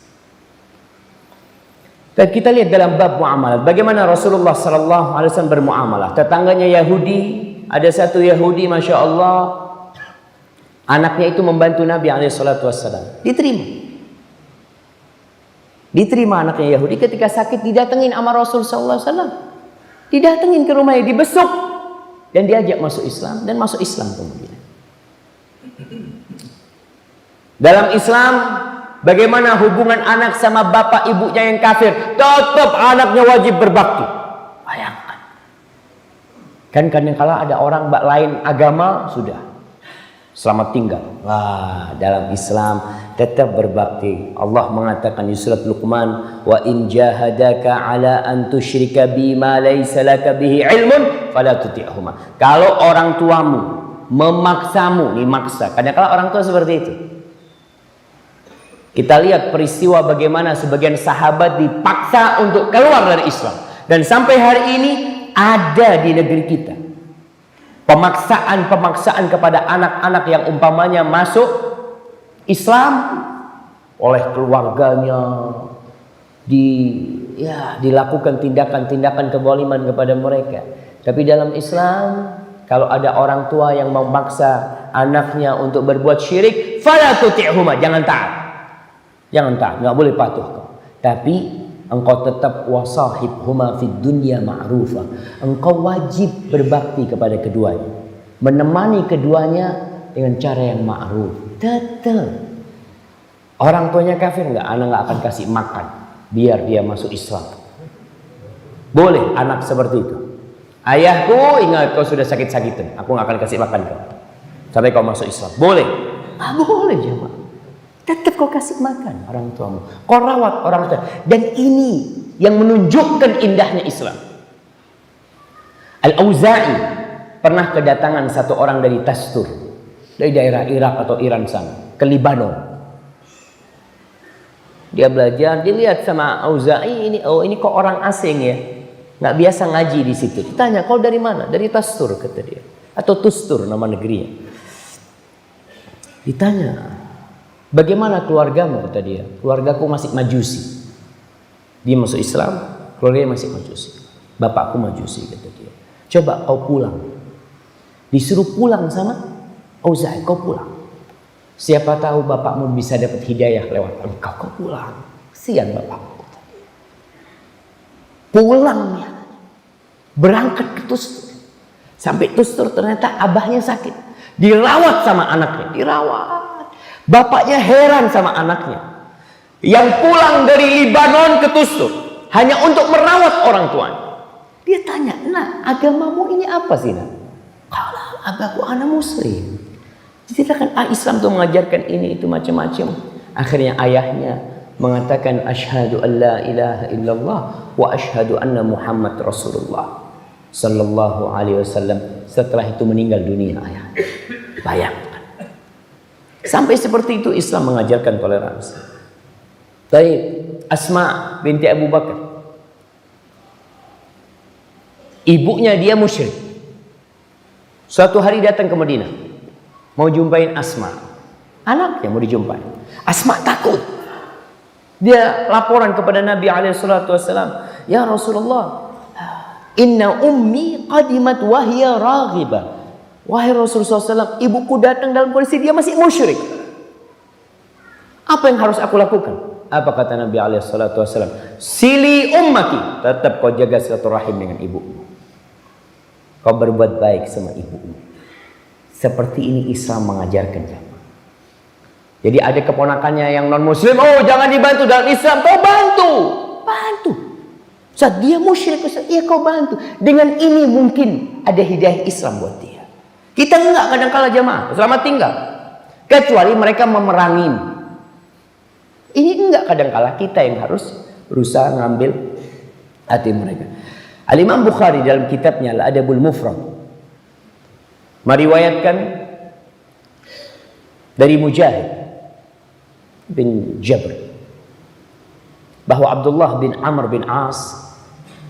Dan kita lihat dalam bab muamalah, bagaimana Rasulullah SAW bermuamalah. Tetangganya Yahudi, ada satu Yahudi, masya Allah, anaknya itu membantu Nabi SAW. Diterima anaknya Yahudi. Ketika sakit didatengin sama Rasul SAW. Didatengin ke rumahnya, dibesuk dan diajak masuk Islam dan masuk Islam kemudian. Dalam Islam, bagaimana hubungan anak sama bapak ibunya yang kafir? Tetap anaknya wajib berbakti. Bayangkan. Kan kadang-kala ada orang lain agama, sudah selamat tinggal. Wah, dalam Islam tetap berbakti. Allah mengatakan di surat Luqman, "Wa in jahadaka 'ala an tusyrika bima laysa laka bihi 'ilmun fala tuti'huma." Kalau orang tuamu memaksamu, nih maksa. Kadang-kala orang tua seperti itu. Kita lihat peristiwa bagaimana sebagian sahabat dipaksa untuk keluar dari Islam. Dan sampai hari ini ada di negeri kita. Pemaksaan kepada anak-anak yang umpamanya masuk Islam oleh keluarganya. Dilakukan tindakan-tindakan kezaliman kepada mereka. Tapi dalam Islam, kalau ada orang tua yang memaksa anaknya untuk berbuat syirik, fala tuti'huma, jangan taat. Jangan taat, nggak boleh patuh kau. Tapi engkau tetap wasahibhuma fid dunya ma'rufa. Engkau wajib berbakti kepada keduanya, menemani keduanya dengan cara yang ma'ruf. Tetap. Orang tuanya kafir nggak, anak nggak akan kasih makan biar dia masuk Islam. Boleh anak seperti itu. Ayahku, ingat kau sudah sakit-sakitan, aku nggak akan kasih makan kau sampai kau masuk Islam. Boleh? Boleh jemaah. Tetap kau kasih makan orang tuamu. Kau rawat orang tua. Dan ini yang menunjukkan indahnya Islam. Al-Auza'i pernah kedatangan satu orang dari Tastur, dari daerah Irak atau Iran sana, ke Libanon. Dia belajar, dilihat sama Auza'i, ini kok orang asing ya, nggak biasa ngaji di situ. Ditanya, kau dari mana? Dari Tastur, kata dia, atau Tustur nama negerinya. Ditanya, bagaimana keluargamu? Kata dia, keluargaku masih Majusi. Dia masuk Islam, keluarganya masih Majusi. Bapakku Majusi, kata dia. Coba kau pulang. Disuruh pulang sama Auza'i, kau pulang. Siapa tahu bapakmu bisa dapat hidayah lewat engkau. Kau pulang. Kasihan bapakku. Pulang ya. Berangkat ke Tustur. Sampai Tustur ternyata abahnya sakit. Dirawat sama anaknya. Dirawat. Bapaknya heran sama anaknya. Yang pulang dari Libanon ke Tustur. Hanya untuk merawat orang tuanya. Dia tanya, nah agamamu ini apa sih? Kalau abahku anak muslim. Diceritakan Islam tuh mengajarkan ini itu macam-macam. Akhirnya ayahnya mengatakan asyhadu an la ilaha illallah wa asyhadu anna Muhammad Rasulullah sallallahu alaihi wasallam. Setelah itu meninggal dunia ayah. Bayangkan. Sampai seperti itu Islam mengajarkan toleransi. Baik, Asma binti Abu Bakar. Ibunya dia musyrik. Suatu hari datang ke Madinah. Mau jumpain Asma. Anaknya mau dijumpai. Asma takut. Dia laporan kepada Nabi SAW. Ya Rasulullah, inna ummi qadimat wahya raghibah. Wahai Rasulullah SAW, ibuku datang dalam kondisi dia masih musyrik. Apa yang harus aku lakukan? Apa kata Nabi SAW? Sili ummaki. Tetap kau jaga silaturahim dengan ibumu. Kau berbuat baik sama ibumu. Seperti ini Islam mengajarkan jamaah. Jadi ada keponakannya yang non muslim, oh jangan dibantu dalam Islam, kau bantu. Saat dia musyrik, ya kau bantu. Dengan ini mungkin ada hidayah Islam buat dia. Kita enggak kadang-kala jamaah, selamat tinggal. Kecuali mereka memerangi. Ini enggak kadang-kala, kita yang harus berusaha ngambil hati mereka. Al-Imam Bukhari dalam kitabnya Al-Adabul Mufrad meriwayatkan dari Mujahid bin Jabr bahwa Abdullah bin Amr bin As,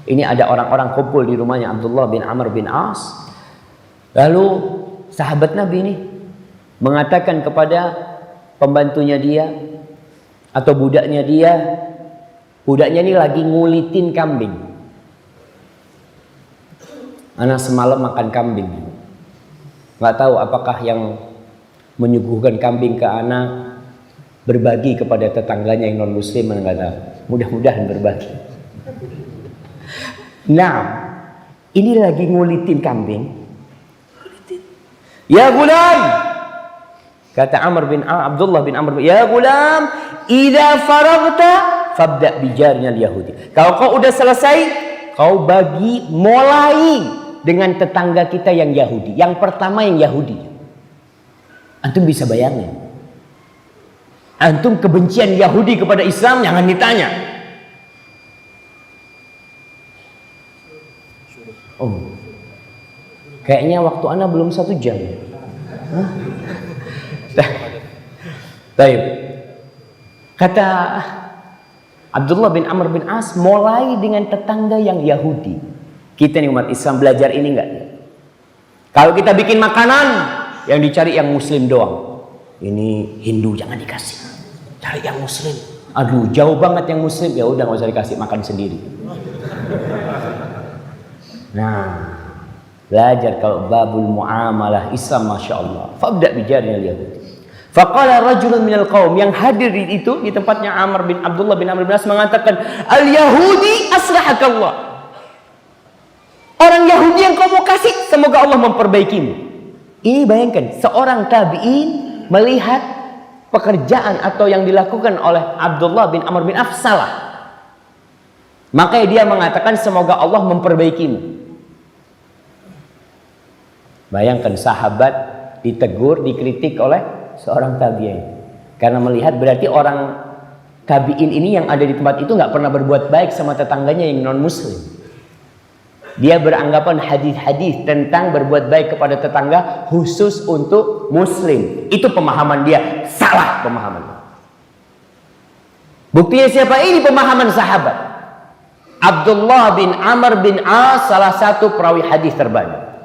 ini ada orang-orang kumpul di rumahnya Abdullah bin Amr bin As. Lalu sahabat Nabi ini mengatakan kepada pembantunya dia atau budaknya dia, budaknya ini lagi ngulitin kambing. Anak semalam makan kambing, nggak tahu apakah yang menyuguhkan kambing ke anak berbagi kepada tetangganya yang non muslim, nggak tahu. Mudah-mudahan berbagi. Nah, ini lagi ngulitin kambing. Ya gulam, kata Abdullah bin Amr, ya gulam, idza faragta fabda bijarnya Yahudi. Kalau kau udah selesai, kau mulai dengan tetangga kita yang Yahudi. Yang pertama yang Yahudi. Antum bisa bayangin. Antum kebencian Yahudi kepada Islam jangan ditanya. Oh, kayaknya waktu Anda belum 1 jam. Baik. Kata Abdullah bin Amr bin As, mulai dengan tetangga yang Yahudi. Kita nih umat Islam belajar ini enggak? Kalau kita bikin makanan, yang dicari yang Muslim doang. Ini Hindu jangan dikasih, cari yang Muslim. Aduh, jauh banget yang Muslim, ya udah nggak usah dikasih, makan sendiri. Nah, belajar kalau babul muamalah Islam, masya Allah. Fabda bijarnya Yahudi. Faqala rajulun minal qaum, yang hadir itu di tempatnya Abdullah bin Amr bin As mengatakan, al Yahudi aslahakallah. Orang Yahudi yang kau mau kasih, semoga Allah memperbaikimu. Ini bayangkan, seorang tabi'in melihat pekerjaan atau yang dilakukan oleh Abdullah bin Amr bin As salah. Makanya dia mengatakan semoga Allah memperbaikimu. Bayangkan sahabat ditegur, dikritik oleh seorang tabi'in. Karena melihat berarti orang tabi'in ini yang ada di tempat itu nggak pernah berbuat baik sama tetangganya yang non muslim. Dia beranggapan hadis-hadis tentang berbuat baik kepada tetangga khusus untuk muslim. Itu pemahaman dia, salah pemahaman. Buktinya siapa? Ini pemahaman sahabat. Abdullah bin Amr bin As, salah satu perawi hadis terbanyak.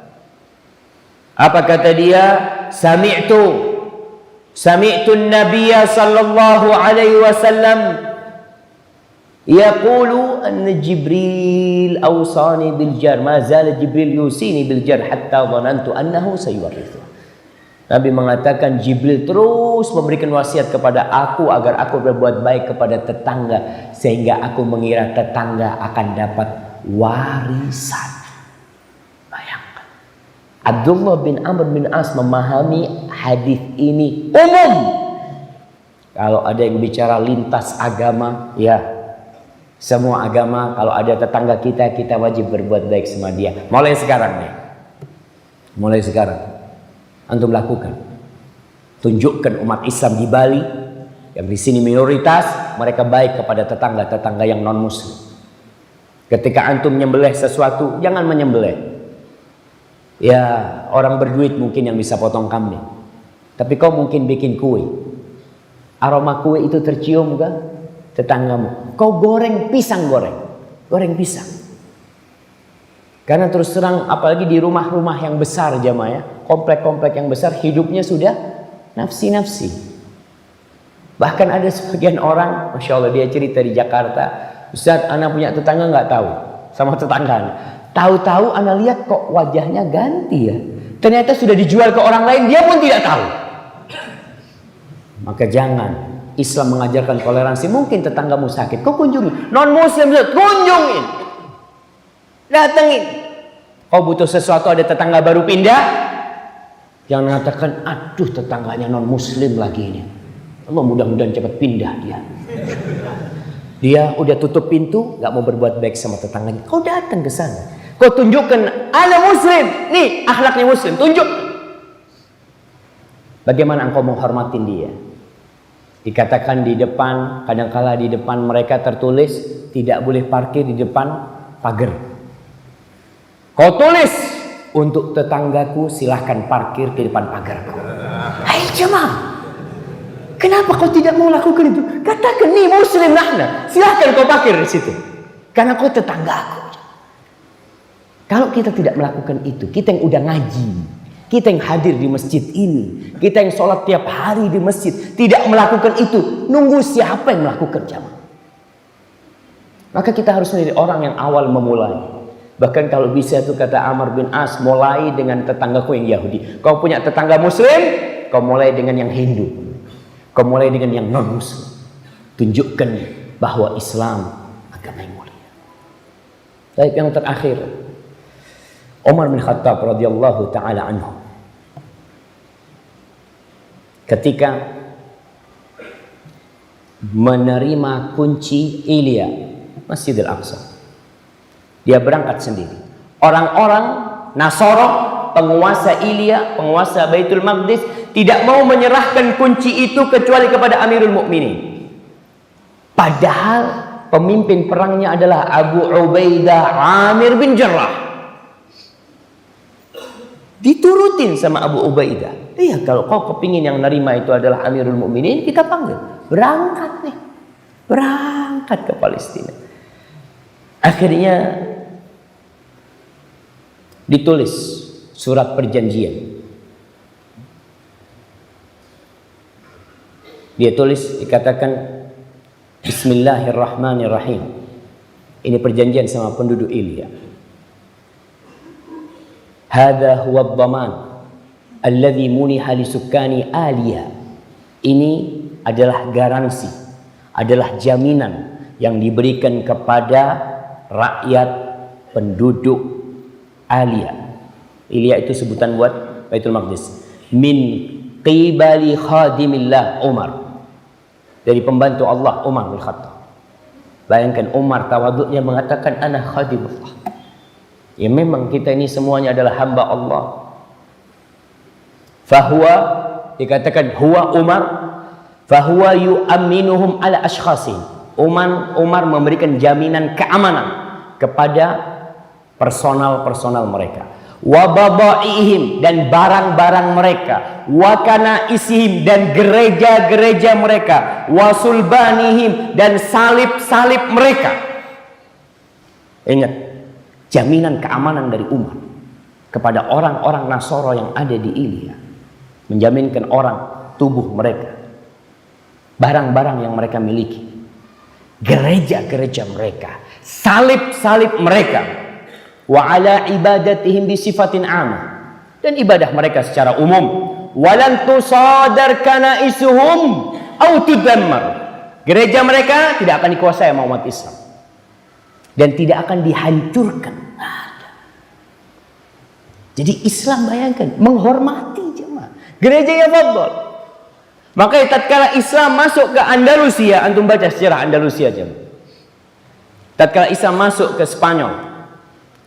Apa kata dia? Sami'tu an-nabiyya sallallahu alaihi wasallam yaqulu anna Jibril awsani bil jar, ma zala Jibril yusini bil jar hatta dhanantu annahu sayuwarithu. Nabi mengatakan Jibril terus memberikan wasiat kepada aku agar aku berbuat baik kepada tetangga, sehingga aku mengira tetangga akan dapat warisan. Bayangkan, Abdullah bin Amr bin As memahami hadis ini umum. Kalau ada yang bicara lintas agama, ya semua agama, kalau ada tetangga kita wajib berbuat baik sama dia. Mulai sekarang nih, mulai sekarang antum lakukan. Tunjukkan umat Islam di Bali yang di sini minoritas, mereka baik kepada tetangga-tetangga yang non muslim. Ketika antum menyembelih sesuatu, jangan menyembelih. Ya, orang berduit mungkin yang bisa potong kambing. Tapi kau mungkin bikin kue. Aroma kue itu tercium ke tetanggamu. Kau goreng pisang, goreng pisang. Karena terus terang, apalagi di rumah-rumah yang besar jamaah ya, komplek-komplek yang besar, hidupnya sudah nafsi-nafsi. Bahkan ada sebagian orang, masya Allah, dia cerita di Jakarta, Ustaz, anak punya tetangga nggak tahu sama tetangganya. Tahu-tahu anak lihat kok wajahnya ganti ya. Ternyata sudah dijual ke orang lain, dia pun tidak tahu. Maka jangan. Islam mengajarkan toleransi. Mungkin tetanggamu sakit, kau kunjungi. Non muslim, kunjungin, datengin. Kau butuh sesuatu, ada tetangga baru pindah, Jangan mengatakan, aduh tetangganya non muslim lagi ini. Allah mudah-mudahan cepat pindah dia. Dia udah tutup pintu, nggak mau berbuat baik sama tetangganya. Kau datang ke sana, kau tunjukkan, ana muslim, nih akhlaknya muslim, tunjuk. Bagaimana engkau menghormatin dia? Dikatakan di depan, kadangkala di depan mereka tertulis tidak boleh parkir di depan pagar. Kau tulis, untuk tetanggaku silahkan parkir di depan pagarku. Hai jemaah, kenapa kau tidak mau lakukan itu? Katakan, nih muslim nahna, silahkan kau parkir di situ, karena kau tetanggaku. Kalau kita tidak melakukan itu, kita yang udah ngaji, kita yang hadir di masjid ini, kita yang sholat tiap hari di masjid, tidak melakukan itu, nunggu siapa yang melakukan jamaah? Maka kita harus menjadi orang yang awal memulai. Bahkan kalau bisa itu kata Amr bin As, mulai dengan tetanggaku yang Yahudi. Kau punya tetangga muslim, kau mulai dengan yang Hindu, kau mulai dengan yang non muslim. Tunjukkan bahwa Islam agama yang mulia. Baik, yang terakhir, Umar bin Khattab radhiyallahu taala anhu, ketika menerima kunci Ilya Masjidil Aqsa, dia berangkat sendiri. Orang-orang Nasara, penguasa Ilya, penguasa Baitul Maqdis, tidak mau menyerahkan kunci itu kecuali kepada Amirul Mukminin. Padahal pemimpin perangnya adalah Abu Ubaidah Amir bin Jarrah. Diturutin sama Abu Ubaidah. Iya, kalau kau kepingin yang nerima itu adalah Amirul Mukminin, kita panggil. Berangkat nih. Berangkat ke Palestina. Akhirnya ditulis surat perjanjian. Dia tulis, dikatakan Bismillahirrahmanirrahim. Ini perjanjian sama penduduk Ilya. Hadza huwa ad-dhaman alladhi muniha li sukkani Aliyah. Ini adalah garansi, adalah jaminan yang diberikan kepada rakyat penduduk Aliyah. Ilya itu sebutan buat Baitul Maqdis. Min qibali khadimillah Umar, dari pembantu Allah Umar bin Khattab. Bayangkan Umar tawaduknya mengatakan ana khadimullah. Ya memang kita ini semuanya adalah hamba Allah. Fahuwa, dikatakan huwa Umar, fahuwa yu'amminuhum ala ashkhasin. Umar memberikan jaminan keamanan kepada personal mereka. Wa babaihim, dan barang-barang mereka. Wa kanaisihim, dan gereja-gereja mereka. Wa sulbanihim, dan salib-salib mereka. Ingat, jaminan keamanan dari Umar kepada orang-orang Nasara yang ada di Ilya, menjaminkan orang, tubuh mereka, barang-barang yang mereka miliki, gereja-gereja mereka, salib-salib mereka, wa ala ibadatihim bi sifatin amah, dan ibadah mereka secara umum. Walan tusadar kanaisuhum au tudammar, gereja mereka tidak akan dikuasai oleh umat Islam dan tidak akan dihancurkan. Jadi Islam, bayangkan, menghormati jemaah gereja ya fadhol. Maka tatkala Islam masuk ke Andalusia, antum baca sejarah Andalusia jemaah. Tatkala Islam masuk ke Spanyol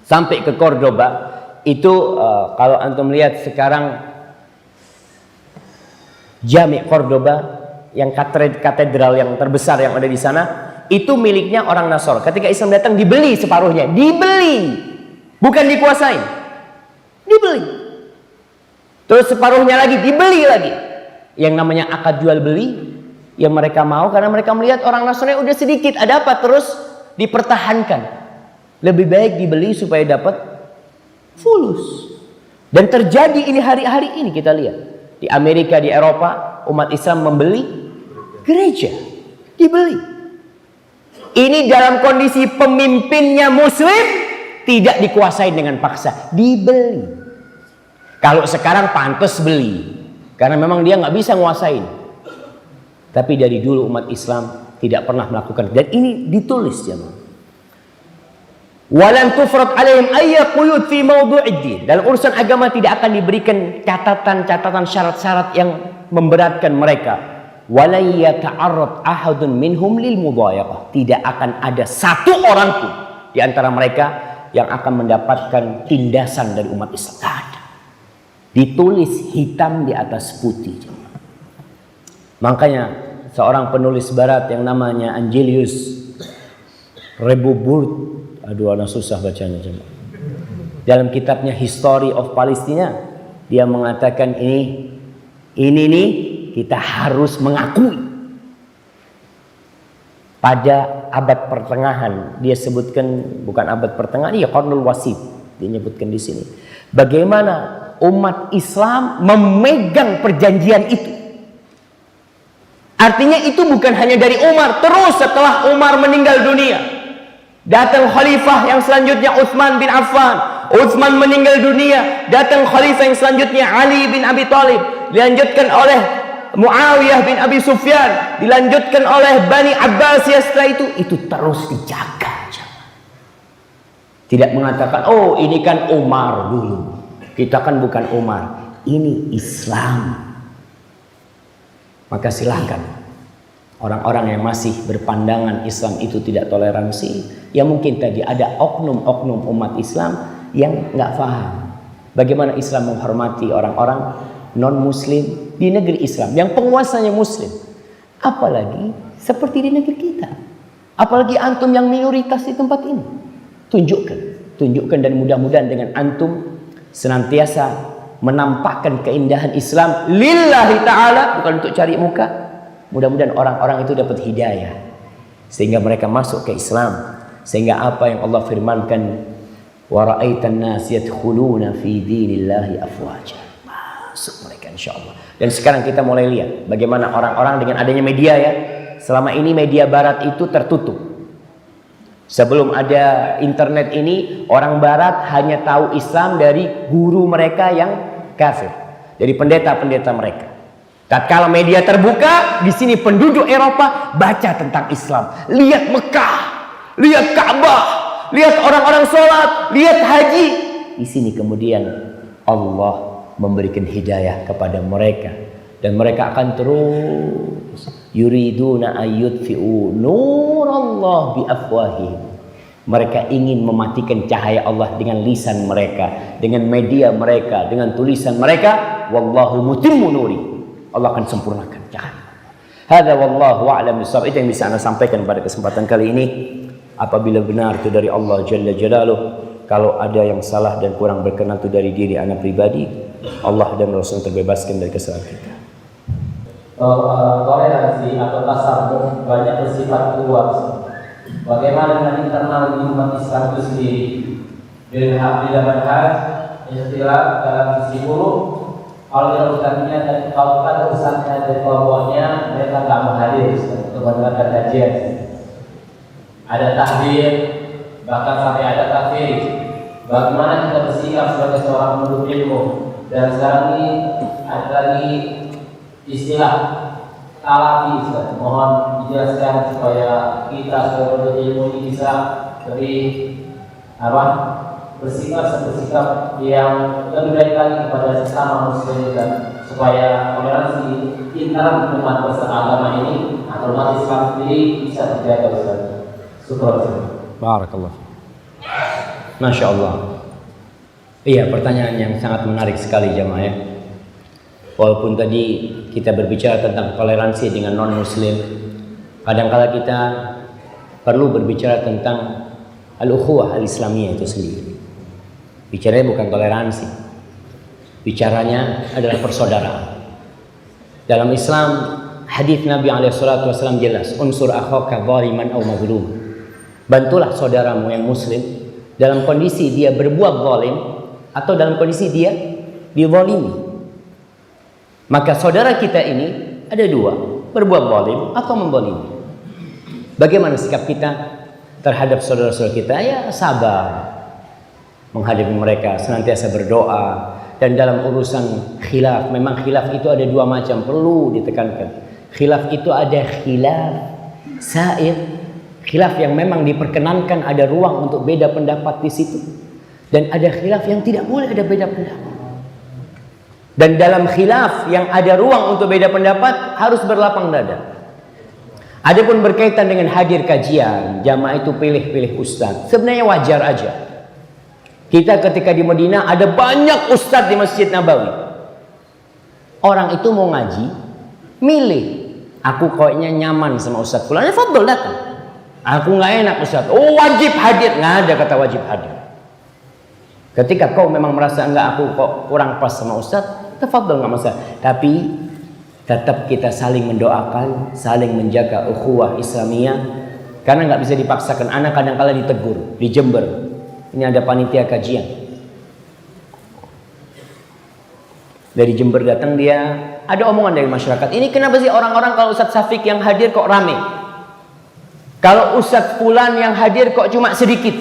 sampai ke Cordoba, itu kalau antum lihat sekarang Jami' Cordoba, yang katedral yang terbesar yang ada di sana, itu miliknya orang Nasara. Ketika Islam datang dibeli separuhnya, dibeli, bukan dikuasai, dibeli. Terus separuhnya lagi dibeli lagi. Yang namanya akad jual beli yang mereka mau, karena mereka melihat orang Nasrani udah sedikit, ada apa, terus dipertahankan. Lebih baik dibeli supaya dapat fulus. Dan terjadi ini hari-hari ini kita lihat. Di Amerika, di Eropa, umat Islam membeli gereja, dibeli. Ini dalam kondisi pemimpinnya muslim, tidak dikuasai dengan paksa, dibeli. Kalau sekarang pantas beli, karena memang dia nggak bisa nguasain. Tapi dari dulu umat Islam tidak pernah melakukan, dan ini ditulis jemaah. Walan tufrad alaihim ayya quyud fi mawdu'id din. Dalam urusan agama tidak akan diberikan catatan-catatan syarat-syarat yang memberatkan mereka. Walan yata'arrad ahadun minhum lil mudhayaqah. Tidak akan ada satu orang pun di antara mereka yang akan mendapatkan tindasan dari umat Islam. Tidak ada. Ditulis hitam di atas putih. Makanya seorang penulis barat yang namanya Angelius Rebuburt, aduh anak susah bacanya, dalam kitabnya History of Palestina, dia mengatakan ini nih kita harus mengakui pada abad pertengahan. Dia sebutkan bukan abad pertengahan, ya Qarnul Wasit dia nyebutkan di sini. Bagaimana umat Islam memegang perjanjian itu. Artinya itu bukan hanya dari Umar, terus setelah Umar meninggal dunia datang khalifah yang selanjutnya Utsman bin Affan. Utsman meninggal dunia, datang khalifah yang selanjutnya Ali bin Abi Thalib, dilanjutkan oleh Muawiyah bin Abi Sufyan, dilanjutkan oleh Bani Abbasiyah. Setelah itu terus dijaga. Tidak mengatakan, oh ini kan Umar dulu, kita kan bukan Umar, ini Islam. Maka silahkan orang-orang yang masih berpandangan Islam itu tidak toleransi, ya mungkin tadi ada oknum-oknum umat Islam yang nggak paham bagaimana Islam menghormati orang-orang non-Muslim di negeri Islam yang penguasanya Muslim, apalagi seperti di negeri kita, apalagi antum yang minoritas di tempat ini. Tunjukkan dan mudah-mudahan dengan antum senantiasa menampakkan keindahan Islam lillahi ta'ala, bukan untuk cari muka. Mudah-mudahan orang-orang itu dapat hidayah sehingga mereka masuk ke Islam, sehingga apa yang Allah firmankan, wa ra'aitan nas yadkhuluna fi dinillahi afwaja, masuk mereka insyaallah. Dan sekarang kita mulai lihat bagaimana orang-orang dengan adanya media, ya. Selama ini media barat itu tertutup. Sebelum ada internet ini, orang barat hanya tahu Islam dari guru mereka yang kafir, dari pendeta-pendeta mereka. Tatkala media terbuka, di sini penduduk Eropa baca tentang Islam, lihat Mekah, lihat Ka'bah, lihat orang-orang sholat, lihat haji. Di sini kemudian Allah memberikan hidayah kepada mereka, dan mereka akan terus yuriduna ayyudfi'u nurallah biafwahihim. Mereka ingin mematikan cahaya Allah dengan lisan mereka, dengan media mereka, dengan tulisan mereka. Wallahu mutimmu nuri. Allah akan sempurnakan cahaya. Hadza wallahu a'lam bissawab. Itu yang bisa Anda sampaikan pada kesempatan kali ini. Apabila benar itu dari Allah Jalla Jalaluh, kalau ada yang salah dan kurang berkenan itu dari diri Anda pribadi, Allah dan Rasul terbebaskan dari kesalahan kita.
Toleransi atau tasabuh banyak bersifat luas. Bagaimana dengan internal di umat Islam itu sendiri? Bila manhaj istilah dalam sisi buruk, kalau urusannya dan kalau urusannya dari kelompoknya, mereka tak menghadir untuk mendengarkan kajian. Ada tahdir, bahkan sampai ada takfir. Bagaimana kita bersikap sebagai seorang penuntut ilmu? Dan sekarang ini ada lagi istilah talafi. Mohon dijelaskan supaya kita sebagai penuntut ilmu ini bisa lebih bersikap yang lebih baik lagi kepada sesama muslim, dan supaya toleransi internal umat beragama ini atau umat Islam sendiri bisa terjaga. Syukur.
Barakallah. Masya Allah. Iya, pertanyaan yang sangat menarik sekali jamaah, ya. Walaupun tadi kita berbicara tentang toleransi dengan non-muslim, kadang-kala kita perlu berbicara tentang al-ukhuwah al-islamiyah itu sendiri. Bicaranya bukan toleransi, bicaranya adalah persaudaraan. Dalam Islam, hadis Nabi SAW jelas, unsur akhaka zaliman aw mazlum. Bantulah saudaramu yang muslim dalam kondisi dia berbuat zalim atau dalam kondisi dia dizalimi. Maka saudara kita ini ada dua, berbuat zalim atau menzalimi. Bagaimana sikap kita terhadap saudara-saudara kita? Ya sabar menghadapi mereka, senantiasa berdoa. Dan dalam urusan khilaf, memang khilaf itu ada dua macam, perlu ditekankan. Khilaf itu ada khilaf sa'ir, Khilaf yang memang diperkenankan, ada ruang untuk beda pendapat di situ. Dan ada khilaf yang tidak boleh ada beda pendapat. Dan dalam khilaf yang ada ruang untuk beda pendapat harus berlapang dada. Adapun berkaitan dengan hadir kajian, jamaah itu pilih-pilih ustaz. Sebenarnya wajar aja. Kita ketika di Madinah ada banyak ustaz di Masjid Nabawi. Orang itu mau ngaji, milih. Aku kayaknya nyaman sama ustaz fulan, ya fadhol datang. Aku nggak enak ustaz. Oh wajib hadir, nggak ada kata wajib hadir. Ketika kau memang merasa enggak, aku kok kurang pas sama ustaz, tafadhol, nggak masalah. Tapi tetap kita saling mendoakan, saling menjaga ukhuwah Islamiyah. Karena nggak bisa dipaksakan. Anak kadang-kala ditegur di Jember. Ini ada panitia kajian. Dari Jember datang dia, ada omongan dari masyarakat. Ini kenapa sih orang-orang kalau Ustadz Syafiq yang hadir kok rame? Kalau Ustadz Fulan yang hadir kok cuma sedikit?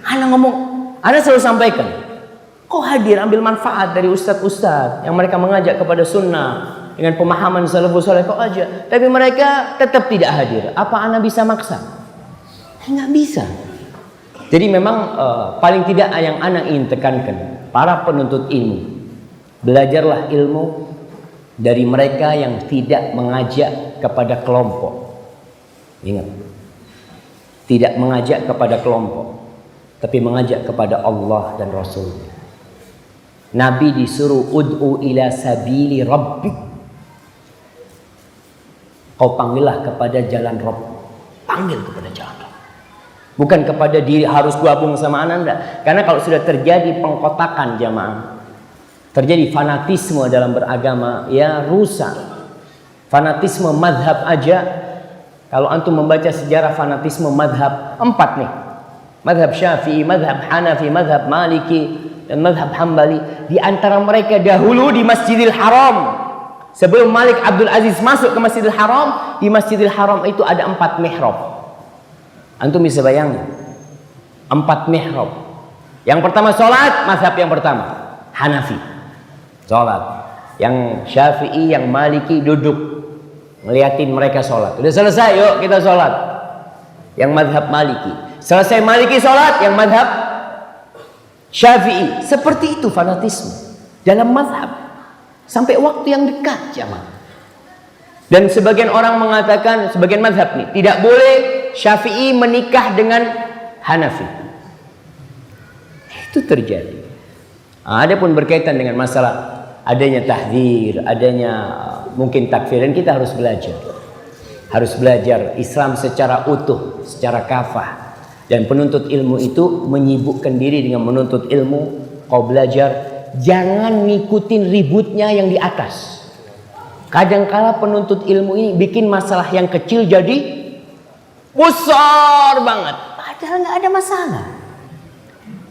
Ana ngomong, Ana selalu sampaikan, kok hadir ambil manfaat dari ustadz-ustadz yang mereka mengajak kepada sunnah dengan pemahaman salafus saleh kok aja. Tapi mereka tetap tidak hadir. Apa Ana bisa maksa? Nggak bisa. Jadi memang paling tidak yang Ana ingin tekankan, para penuntut ilmu, belajarlah ilmu dari mereka yang tidak mengajak kepada kelompok. Ingat, tidak mengajak kepada kelompok, tapi mengajak kepada Allah dan Rasul. Nabi disuruh ud'u ila sabili rabbik. Kau panggillah kepada jalan Rabb. Panggil kepada jalan Rabb. Bukan kepada diri harus gabung sama Anda. Karena kalau sudah terjadi pengkotakan jamaah, terjadi fanatisme dalam beragama, ya rusak. Fanatisme madhab aja. Kalau antum membaca sejarah fanatisme madhab 4 nih. Madhab Syafi'i, madhab Hanafi, madhab Maliki, dan madhab Hambali. Di antara mereka dahulu di Masjidil Haram, sebelum Malik Abdul Aziz masuk ke Masjidil Haram, di Masjidil Haram itu ada 4 mihrab. Antum bisa bayangin 4 mihrab. Yang pertama sholat, madhab yang pertama Hanafi, sholat. Yang Syafi'i, yang Maliki duduk ngeliatin mereka sholat. Udah selesai, yuk kita sholat. Yang madhab Maliki. Selesai Maliki sholat, yang madhab Syafi'i. Seperti itu fanatisme dalam madhab sampai waktu yang dekat jamaah. Dan sebagian orang mengatakan, sebagian madhab nih, tidak boleh Syafi'i menikah dengan Hanafi. Itu terjadi. Adapun berkaitan dengan masalah adanya tahdzir, adanya mungkin takfiran, kita harus belajar. Harus belajar Islam secara utuh, secara kafah. Dan penuntut ilmu itu menyibukkan diri dengan menuntut ilmu. Kau belajar, jangan ngikutin ributnya yang di atas. Kadangkala penuntut ilmu ini bikin masalah yang kecil jadi besar banget. Padahal nggak ada masalah.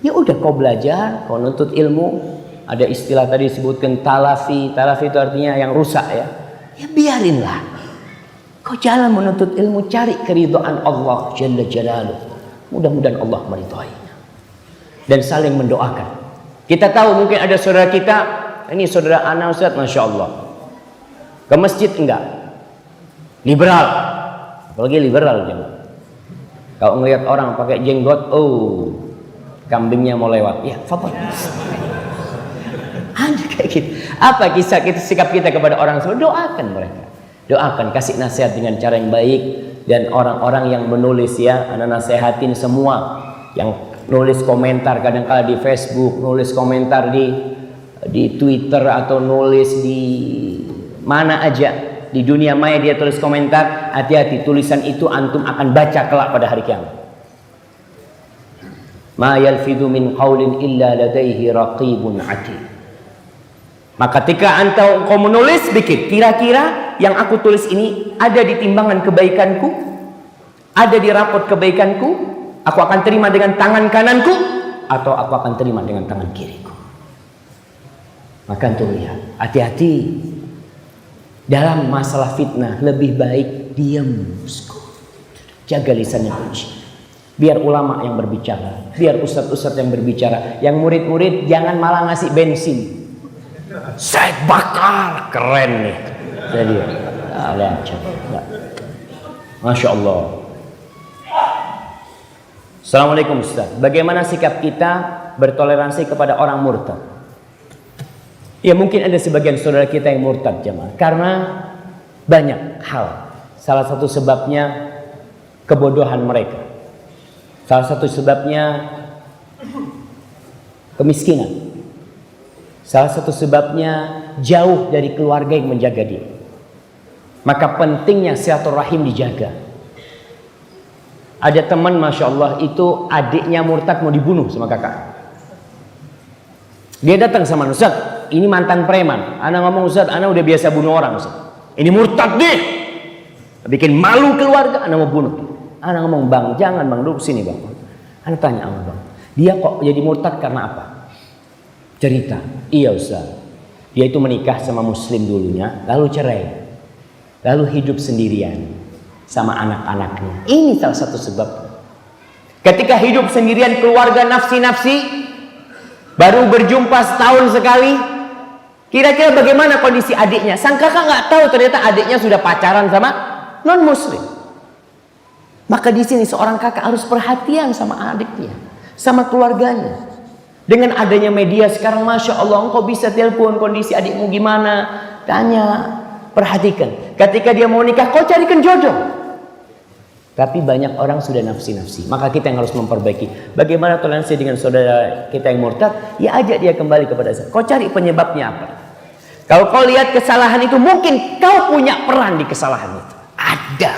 Ya udah kau belajar, kau nuntut ilmu. Ada istilah tadi disebutkan talafi. Talafi itu artinya yang rusak ya. Ya biarinlah. Kau jalan menuntut ilmu, cari keridhaan Allah Jalla Jalaluh. Mudah-mudahan Allah meridhoinya. Dan saling mendoakan. Kita tahu mungkin ada saudara kita, ini saudara ana Ustaz, Masya Allah, ke masjid enggak, liberal, apalagi liberal jangan. Kalau ngelihat orang pakai jenggot, oh kambingnya mau lewat, ya fadhol. Ada kayak gitu. Apa kisah kita, sikap kita kepada orang tersebut? Doakan mereka, doakan, kasih nasihat dengan cara yang baik. Dan orang-orang yang menulis, ya, anak nasihatin semua yang nulis komentar kadang-kala di Facebook, nulis komentar di Twitter, atau nulis di mana aja di dunia maya dia tulis komentar. Hati-hati, tulisan itu antum akan baca kelak pada hari kiamat. Ma yalfidhu min qaulin illa ladaihi raqibun atid. Maka ketika engkau menulis, bikin kira-kira yang aku tulis ini ada di timbangan kebaikanku, ada di rapot kebaikanku, aku akan terima dengan tangan kananku, atau aku akan terima dengan tangan kiriku. Maka antum lihat, hati-hati dalam masalah fitnah. Lebih baik diam, jaga lisannya kunci. Biar ulama yang berbicara, biar ustadz-ustadz yang berbicara. Yang murid-murid jangan malah ngasih bensin. Saya bakar, keren nih. Jadi, lihat, Masya Allah. Assalamualaikum Ustaz. Bagaimana sikap kita bertoleransi kepada orang murtad? Ya mungkin ada sebagian saudara kita yang murtad jemaah. Karena banyak hal. Salah satu sebabnya kebodohan mereka. Salah satu sebabnya kemiskinan. Salah satu sebabnya jauh dari keluarga yang menjaga dia. Maka pentingnya silaturahim dijaga. Ada teman Masya Allah itu adiknya murtad mau dibunuh sama kakak. Dia datang sama Ustaz, ini mantan preman. Ana ngomong Ustaz, ana udah biasa bunuh orang Ustaz. Ini murtad deh. Bikin malu keluarga, ana mau bunuh. Ana ngomong bang, jangan bang, duduk sini bang. Ana tanya sama bang, dia kok jadi murtad karena apa? Cerita, iya Ustaz. Dia itu menikah sama muslim dulunya, lalu cerai. Lalu hidup sendirian sama anak-anaknya. Ini salah satu sebab. Ketika hidup sendirian keluarga nafsi-nafsi, baru berjumpa setahun sekali. Kira-kira bagaimana kondisi adiknya? Sang kakak nggak tahu ternyata adiknya sudah pacaran sama non-muslim. Maka di sini seorang kakak harus perhatian sama adiknya, sama keluarganya. Dengan adanya media sekarang, Masya Allah, engkau bisa telepon kondisi adikmu gimana, tanya, perhatikan. Ketika dia mau nikah, kau carikan jodoh. Tapi banyak orang sudah nafsi-nafsi. Maka kita yang harus memperbaiki. Bagaimana toleransi dengan saudara kita yang murtad? Ya ajak dia kembali kepada saya. Kau cari penyebabnya apa? Kalau kau lihat kesalahan itu, mungkin kau punya peran di kesalahan itu. Ada.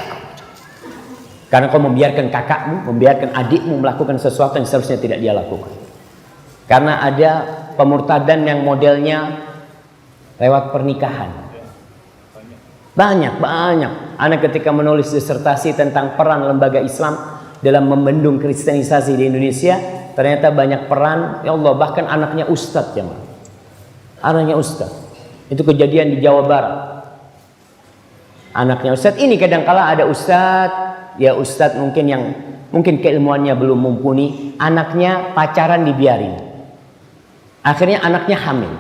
Karena kau membiarkan kakakmu, membiarkan adikmu melakukan sesuatu yang seharusnya tidak dia lakukan. Karena ada pemurtadan yang modelnya lewat pernikahan. Banyak. Anak ketika menulis disertasi tentang peran lembaga Islam dalam membendung kristenisasi di Indonesia, ternyata banyak peran. Ya Allah, bahkan anaknya ustadz ya, anaknya ustadz. Itu kejadian di Jawa Barat. Anaknya ustadz ini kadangkala ada ustadz, ya ustadz mungkin keilmuannya belum mumpuni, anaknya pacaran dibiarin. Akhirnya anaknya hamil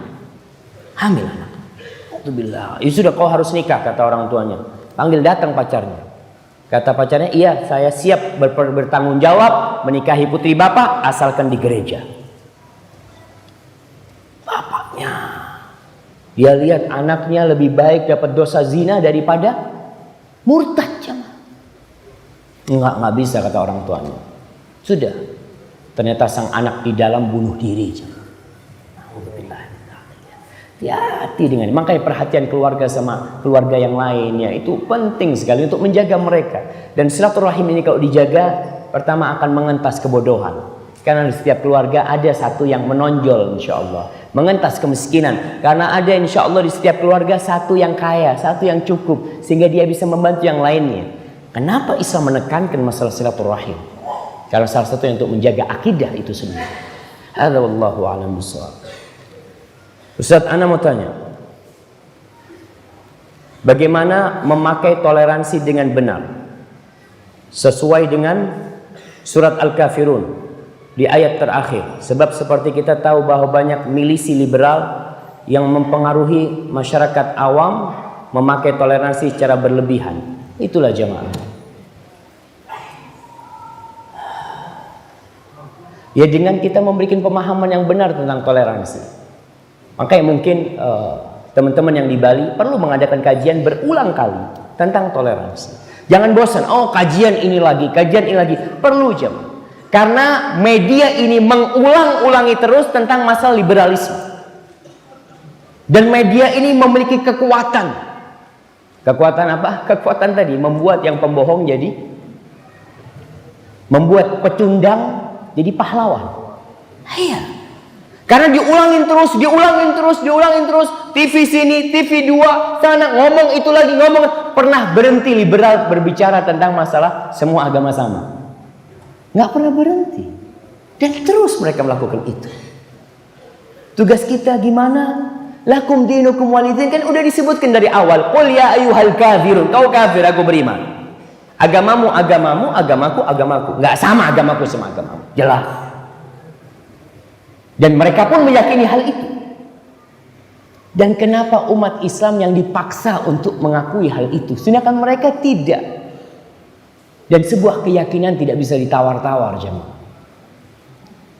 anak. Alhamdulillah, ya sudah kau harus nikah kata orang tuanya. Panggil datang pacarnya. Kata pacarnya, iya saya siap bertanggung jawab menikahi putri bapak asalkan di gereja. Bapaknya, dia lihat anaknya lebih baik dapat dosa zina daripada murtad jemaah. Enggak bisa kata orang tuanya. Sudah, ternyata sang anak di dalam bunuh diri jemaah. Hati-hati dengan ini. Makanya perhatian keluarga sama keluarga yang lainnya itu penting sekali untuk menjaga mereka. Dan silaturahim ini kalau dijaga, pertama akan mengentas kebodohan. Karena di setiap keluarga ada satu yang menonjol insya Allah. Mengentas kemiskinan. Karena ada insya Allah di setiap keluarga satu yang kaya, satu yang cukup. Sehingga dia bisa membantu yang lainnya. Kenapa Islam menekankan masalah silaturahim? Karena salah satu yang untuk menjaga akidah itu sendiri. Hadza wallahu a'lam bishawab. Ustaz, ana mau tanya, bagaimana memakai toleransi dengan benar sesuai dengan surat Al-Kafirun di ayat terakhir? Sebab seperti kita tahu bahwa banyak milisi liberal yang mempengaruhi masyarakat awam memakai toleransi secara berlebihan. Itulah jemaah. Ya dengan kita memberikan pemahaman yang benar tentang toleransi. Makanya mungkin teman-teman yang di Bali perlu mengadakan kajian berulang kali tentang toleransi. Jangan bosan, oh kajian ini lagi. Perlu jemaah. Karena media ini mengulang-ulangi terus tentang masalah liberalisme. Dan media ini memiliki kekuatan. Kekuatan apa? Kekuatan tadi membuat yang pembohong jadi, membuat pecundang jadi pahlawan. Iya. Karena diulangin terus. TV sini, TV 2, sana ngomong itu lagi, ngomong. Pernah berhenti liberal berbicara tentang masalah semua agama sama? Nggak pernah berhenti. Dan terus mereka melakukan itu. Tugas kita gimana? Lakum dinukum walidin, kan udah disebutkan dari awal. Qul ya ayyuhal kafirun, kau kafir, aku beriman. Agamamu, agamaku. Nggak sama agamaku sama agamamu. Jelas. Dan mereka pun meyakini hal itu. Dan kenapa umat Islam yang dipaksa untuk mengakui hal itu? Sedangkan mereka tidak. Dan sebuah keyakinan tidak bisa ditawar-tawar jemaah.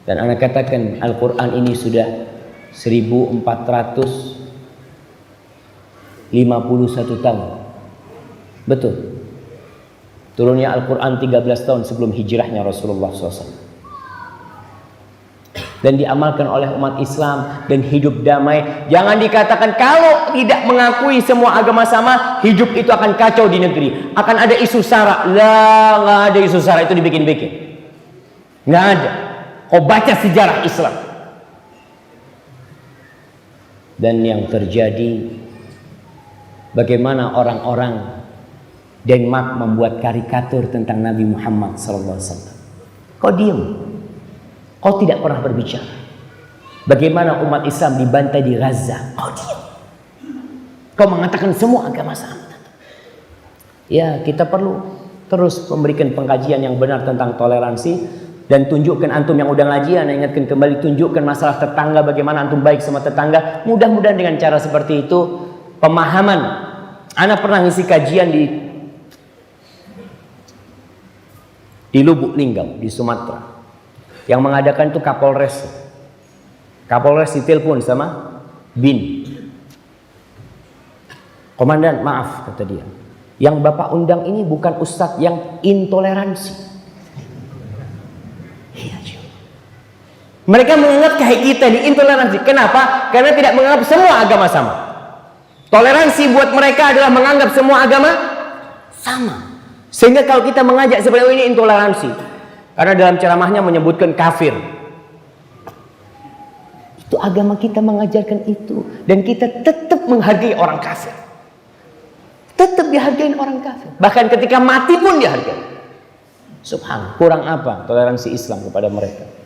Dan ana katakan Al-Quran ini sudah 1451 tahun. Betul. Turunnya Al-Quran 13 tahun sebelum hijrahnya Rasulullah SAW. Dan diamalkan oleh umat Islam dan hidup damai. Jangan dikatakan kalau tidak mengakui semua agama sama, hidup itu akan kacau di negeri. Akan ada isu sara. Lah, nggak ada isu sara, itu dibikin-bikin. Nggak ada. Kau baca sejarah Islam. Dan yang terjadi, bagaimana orang-orang Denmark membuat karikatur tentang Nabi Muhammad SAW. Kau diam. Kau tidak pernah berbicara. Bagaimana umat Islam dibantai di Gaza. Kau diam. Kau mengatakan semua agama sama. Ya, kita perlu terus memberikan pengkajian yang benar tentang toleransi. Dan tunjukkan antum yang udah ngajian, ingatkan kembali, tunjukkan masalah tetangga, bagaimana antum baik sama tetangga. Mudah-mudahan dengan cara seperti itu, pemahaman. Ana pernah ngisi kajian di Lubuk Linggau, di Sumatera. Yang mengadakan itu Kapolres. Kapolres ditelepon sama BIN. Komandan, maaf, kata dia. Yang Bapak undang ini bukan ustadz yang intoleransi. Mereka menganggap kayak kita ini intoleransi. Kenapa? Karena tidak menganggap semua agama sama. Toleransi buat mereka adalah menganggap semua agama sama. Sehingga kalau kita mengajak seperti ini intoleransi. Karena dalam ceramahnya menyebutkan kafir. Itu agama kita mengajarkan itu. Dan kita tetap menghargai orang kafir. Tetap dihargai orang kafir. Bahkan ketika mati pun dihargai. Subhanallah. Kurang apa toleransi Islam kepada mereka?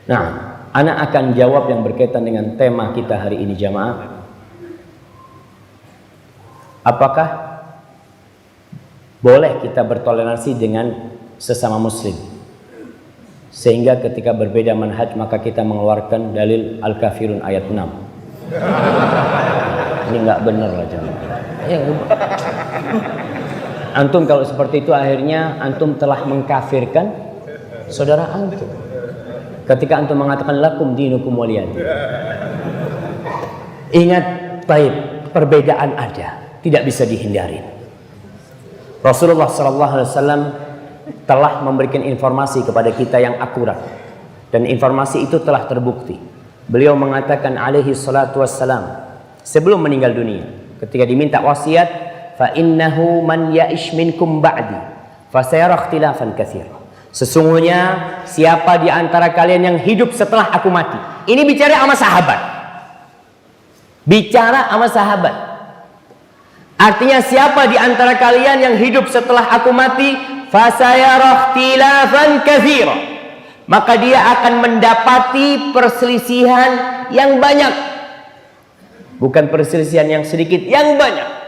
Nah, ana akan jawab yang berkaitan dengan tema kita hari ini jamaah. Apakah boleh kita bertoleransi dengan sesama muslim? Sehingga ketika berbeda manhaj maka kita mengeluarkan dalil Al-Kafirun ayat 6. Ini nggak benar lah jemaah. Antum kalau seperti itu akhirnya antum telah mengkafirkan saudara antum. Ketika antum mengatakan lakum dinukum waliyad. Ingat baik, perbedaan ada, tidak bisa dihindari. Rasulullah SAW telah memberikan informasi kepada kita yang akurat. Dan informasi itu telah terbukti. Beliau mengatakan alaihi salatu wassalam sebelum meninggal dunia. Ketika diminta wasiat. فَإِنَّهُ مَنْ يَعِشْ مِنْكُمْ بَعْدِي فَسَيَرَى اخْتِلَافًا كَثِيرًا. Sesungguhnya siapa di antara kalian yang hidup setelah aku mati. Ini bicara sama sahabat. Bicara sama sahabat. Artinya siapa di antara kalian yang hidup setelah aku mati, fasayara ikhtilafan katsira, maka dia akan mendapati perselisihan yang banyak. Bukan perselisihan yang sedikit, yang banyak.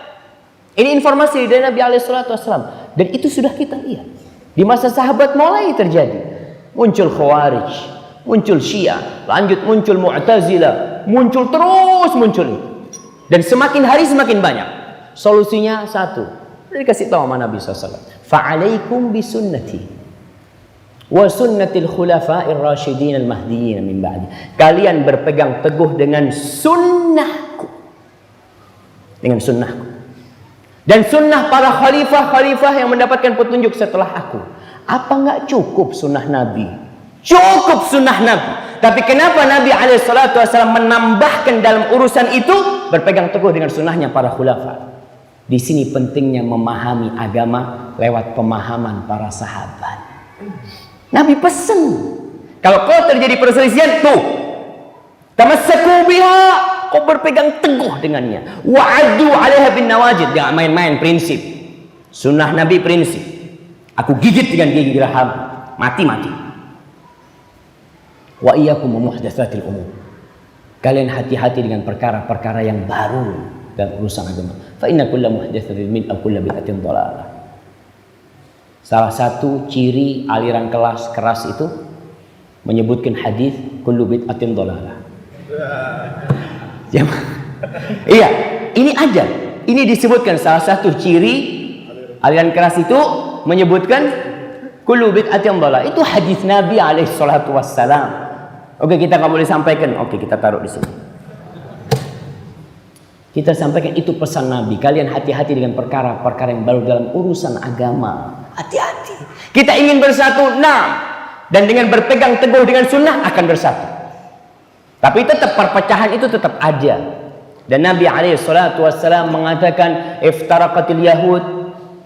Ini informasi dari Nabi SAW. Dan itu sudah kita lihat. Di masa sahabat mulai terjadi. Muncul Khawarij, muncul Syiah, lanjut muncul Mu'tazilah, muncul terus muncul itu. Dan semakin hari semakin banyak. Solusinya satu. Dikasih tahu sama Nabi SAW. Fa'alaikum bisunnati wa sunnatil khulafa'ir rasyidin al-mahdiyyin min ba'di. Kalian berpegang teguh dengan sunnahku. Dengan sunnahku. Dan sunnah para khalifah-khalifah yang mendapatkan petunjuk setelah aku. Apa enggak cukup sunnah Nabi? Cukup sunnah Nabi. Tapi kenapa Nabi SAW menambahkan dalam urusan itu berpegang teguh dengan sunnahnya para khulafa? Di sini pentingnya memahami agama lewat pemahaman para sahabat. Nabi pesan, kalau kau terjadi perselisihan tuh, tamassaku biha, kau berpegang teguh dengannya. Wa'addu 'alaiha bin nawajid, jangan main-main prinsip. Sunnah Nabi prinsip. Aku gigit dengan gigi geraham, mati-mati. Wa iyyakum muhdatsatil umur. Kalian hati-hati dengan perkara-perkara yang baru dalam urusan agama. Fa inna kulla muhdatsatin bid'ah kullu bid'atin dhalalah. Salah satu ciri aliran keras itu menyebutkan hadis kullu bid'atin dhalalah. Iya, ini ada. Ini disebutkan salah satu ciri aliran keras itu menyebutkan kullu bid'atin dhalalah. Itu hadis Nabi alaihi salatu wassalam. Oke, kita nggak boleh sampaikan. Oke, kita taruh di sini. Kita sampaikan itu pesan Nabi. Kalian hati-hati dengan perkara-perkara yang baru dalam urusan agama. Hati-hati. Kita ingin bersatu, nah, dan dengan berpegang teguh dengan sunnah akan bersatu. Tapi tetap perpecahan itu tetap ada. Dan Nabi alaihi salatu wassalam mengatakan, iftaraqatil yahud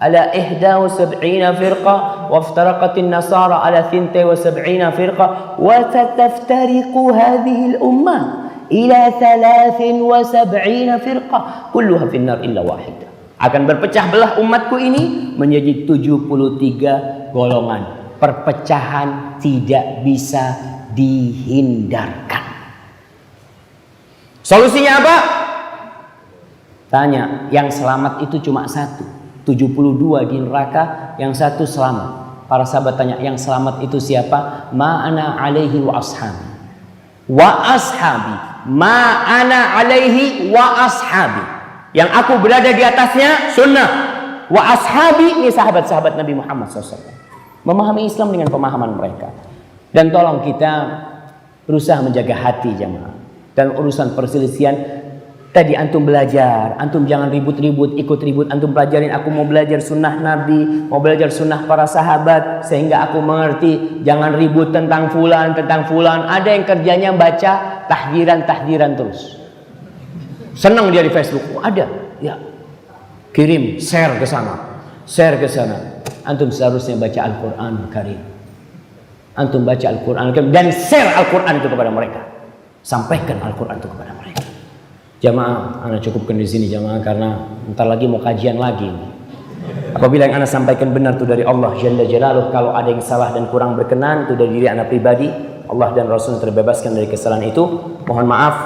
ala 71 firqa wa iftaraqatin nasara ala 72 firqa wa sataftariqu hadhihi al-ummah ila 73 firqa kulluha finnar illa wahidah. Akan berpecah belah umatku ini menjadi 73 golongan. Perpecahan tidak bisa dihindarkan. Solusinya apa? Tanya, yang selamat itu cuma satu. 72 di neraka, yang satu selamat. Para sahabat tanya, yang selamat itu siapa? Ma'ana alaihi wa ashabi. Wa ashabi. Ma'ana alaihi wa ashabi. Yang aku berada di atasnya sunnah. Wa ashabi, ini sahabat-sahabat Nabi Muhammad SAW. Memahami Islam dengan pemahaman mereka. Dan tolong kita berusaha menjaga hati jamaah. Dalam urusan perselisihan, tadi antum belajar, antum jangan ribut-ribut, ikut ribut, antum pelajarin, aku mau belajar sunnah Nabi, mau belajar sunnah para sahabat, sehingga aku mengerti, jangan ribut tentang fulan, ada yang kerjanya baca tahdiran terus. Senang dia di Facebook, ada, ya, kirim, share ke sana. Antum seharusnya baca Al-Quran Karim. Antum baca Al-Quran Karim dan share Al-Quran itu kepada mereka. Sampaikan Al-Quran itu kepada mereka. Jamaah, ana cukupkan di sini jamaah karena ntar lagi mau kajian lagi. Apabila yang ana sampaikan benar itu dari Allah Jalla Jalaluh, kalau ada yang salah dan kurang berkenan itu dari diri ana pribadi, Allah dan Rasul terbebaskan dari kesalahan itu. Mohon maaf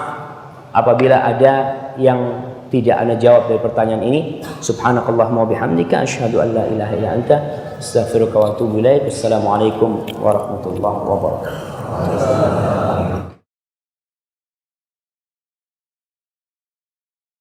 apabila ada yang tidak ana jawab dari pertanyaan ini. Subhanakallahumma wa bihamdika asyhadu an la ilaha illa anta astaghfiruka wa atubu ilaik. Assalamualaikum warahmatullahi wabarakatuh.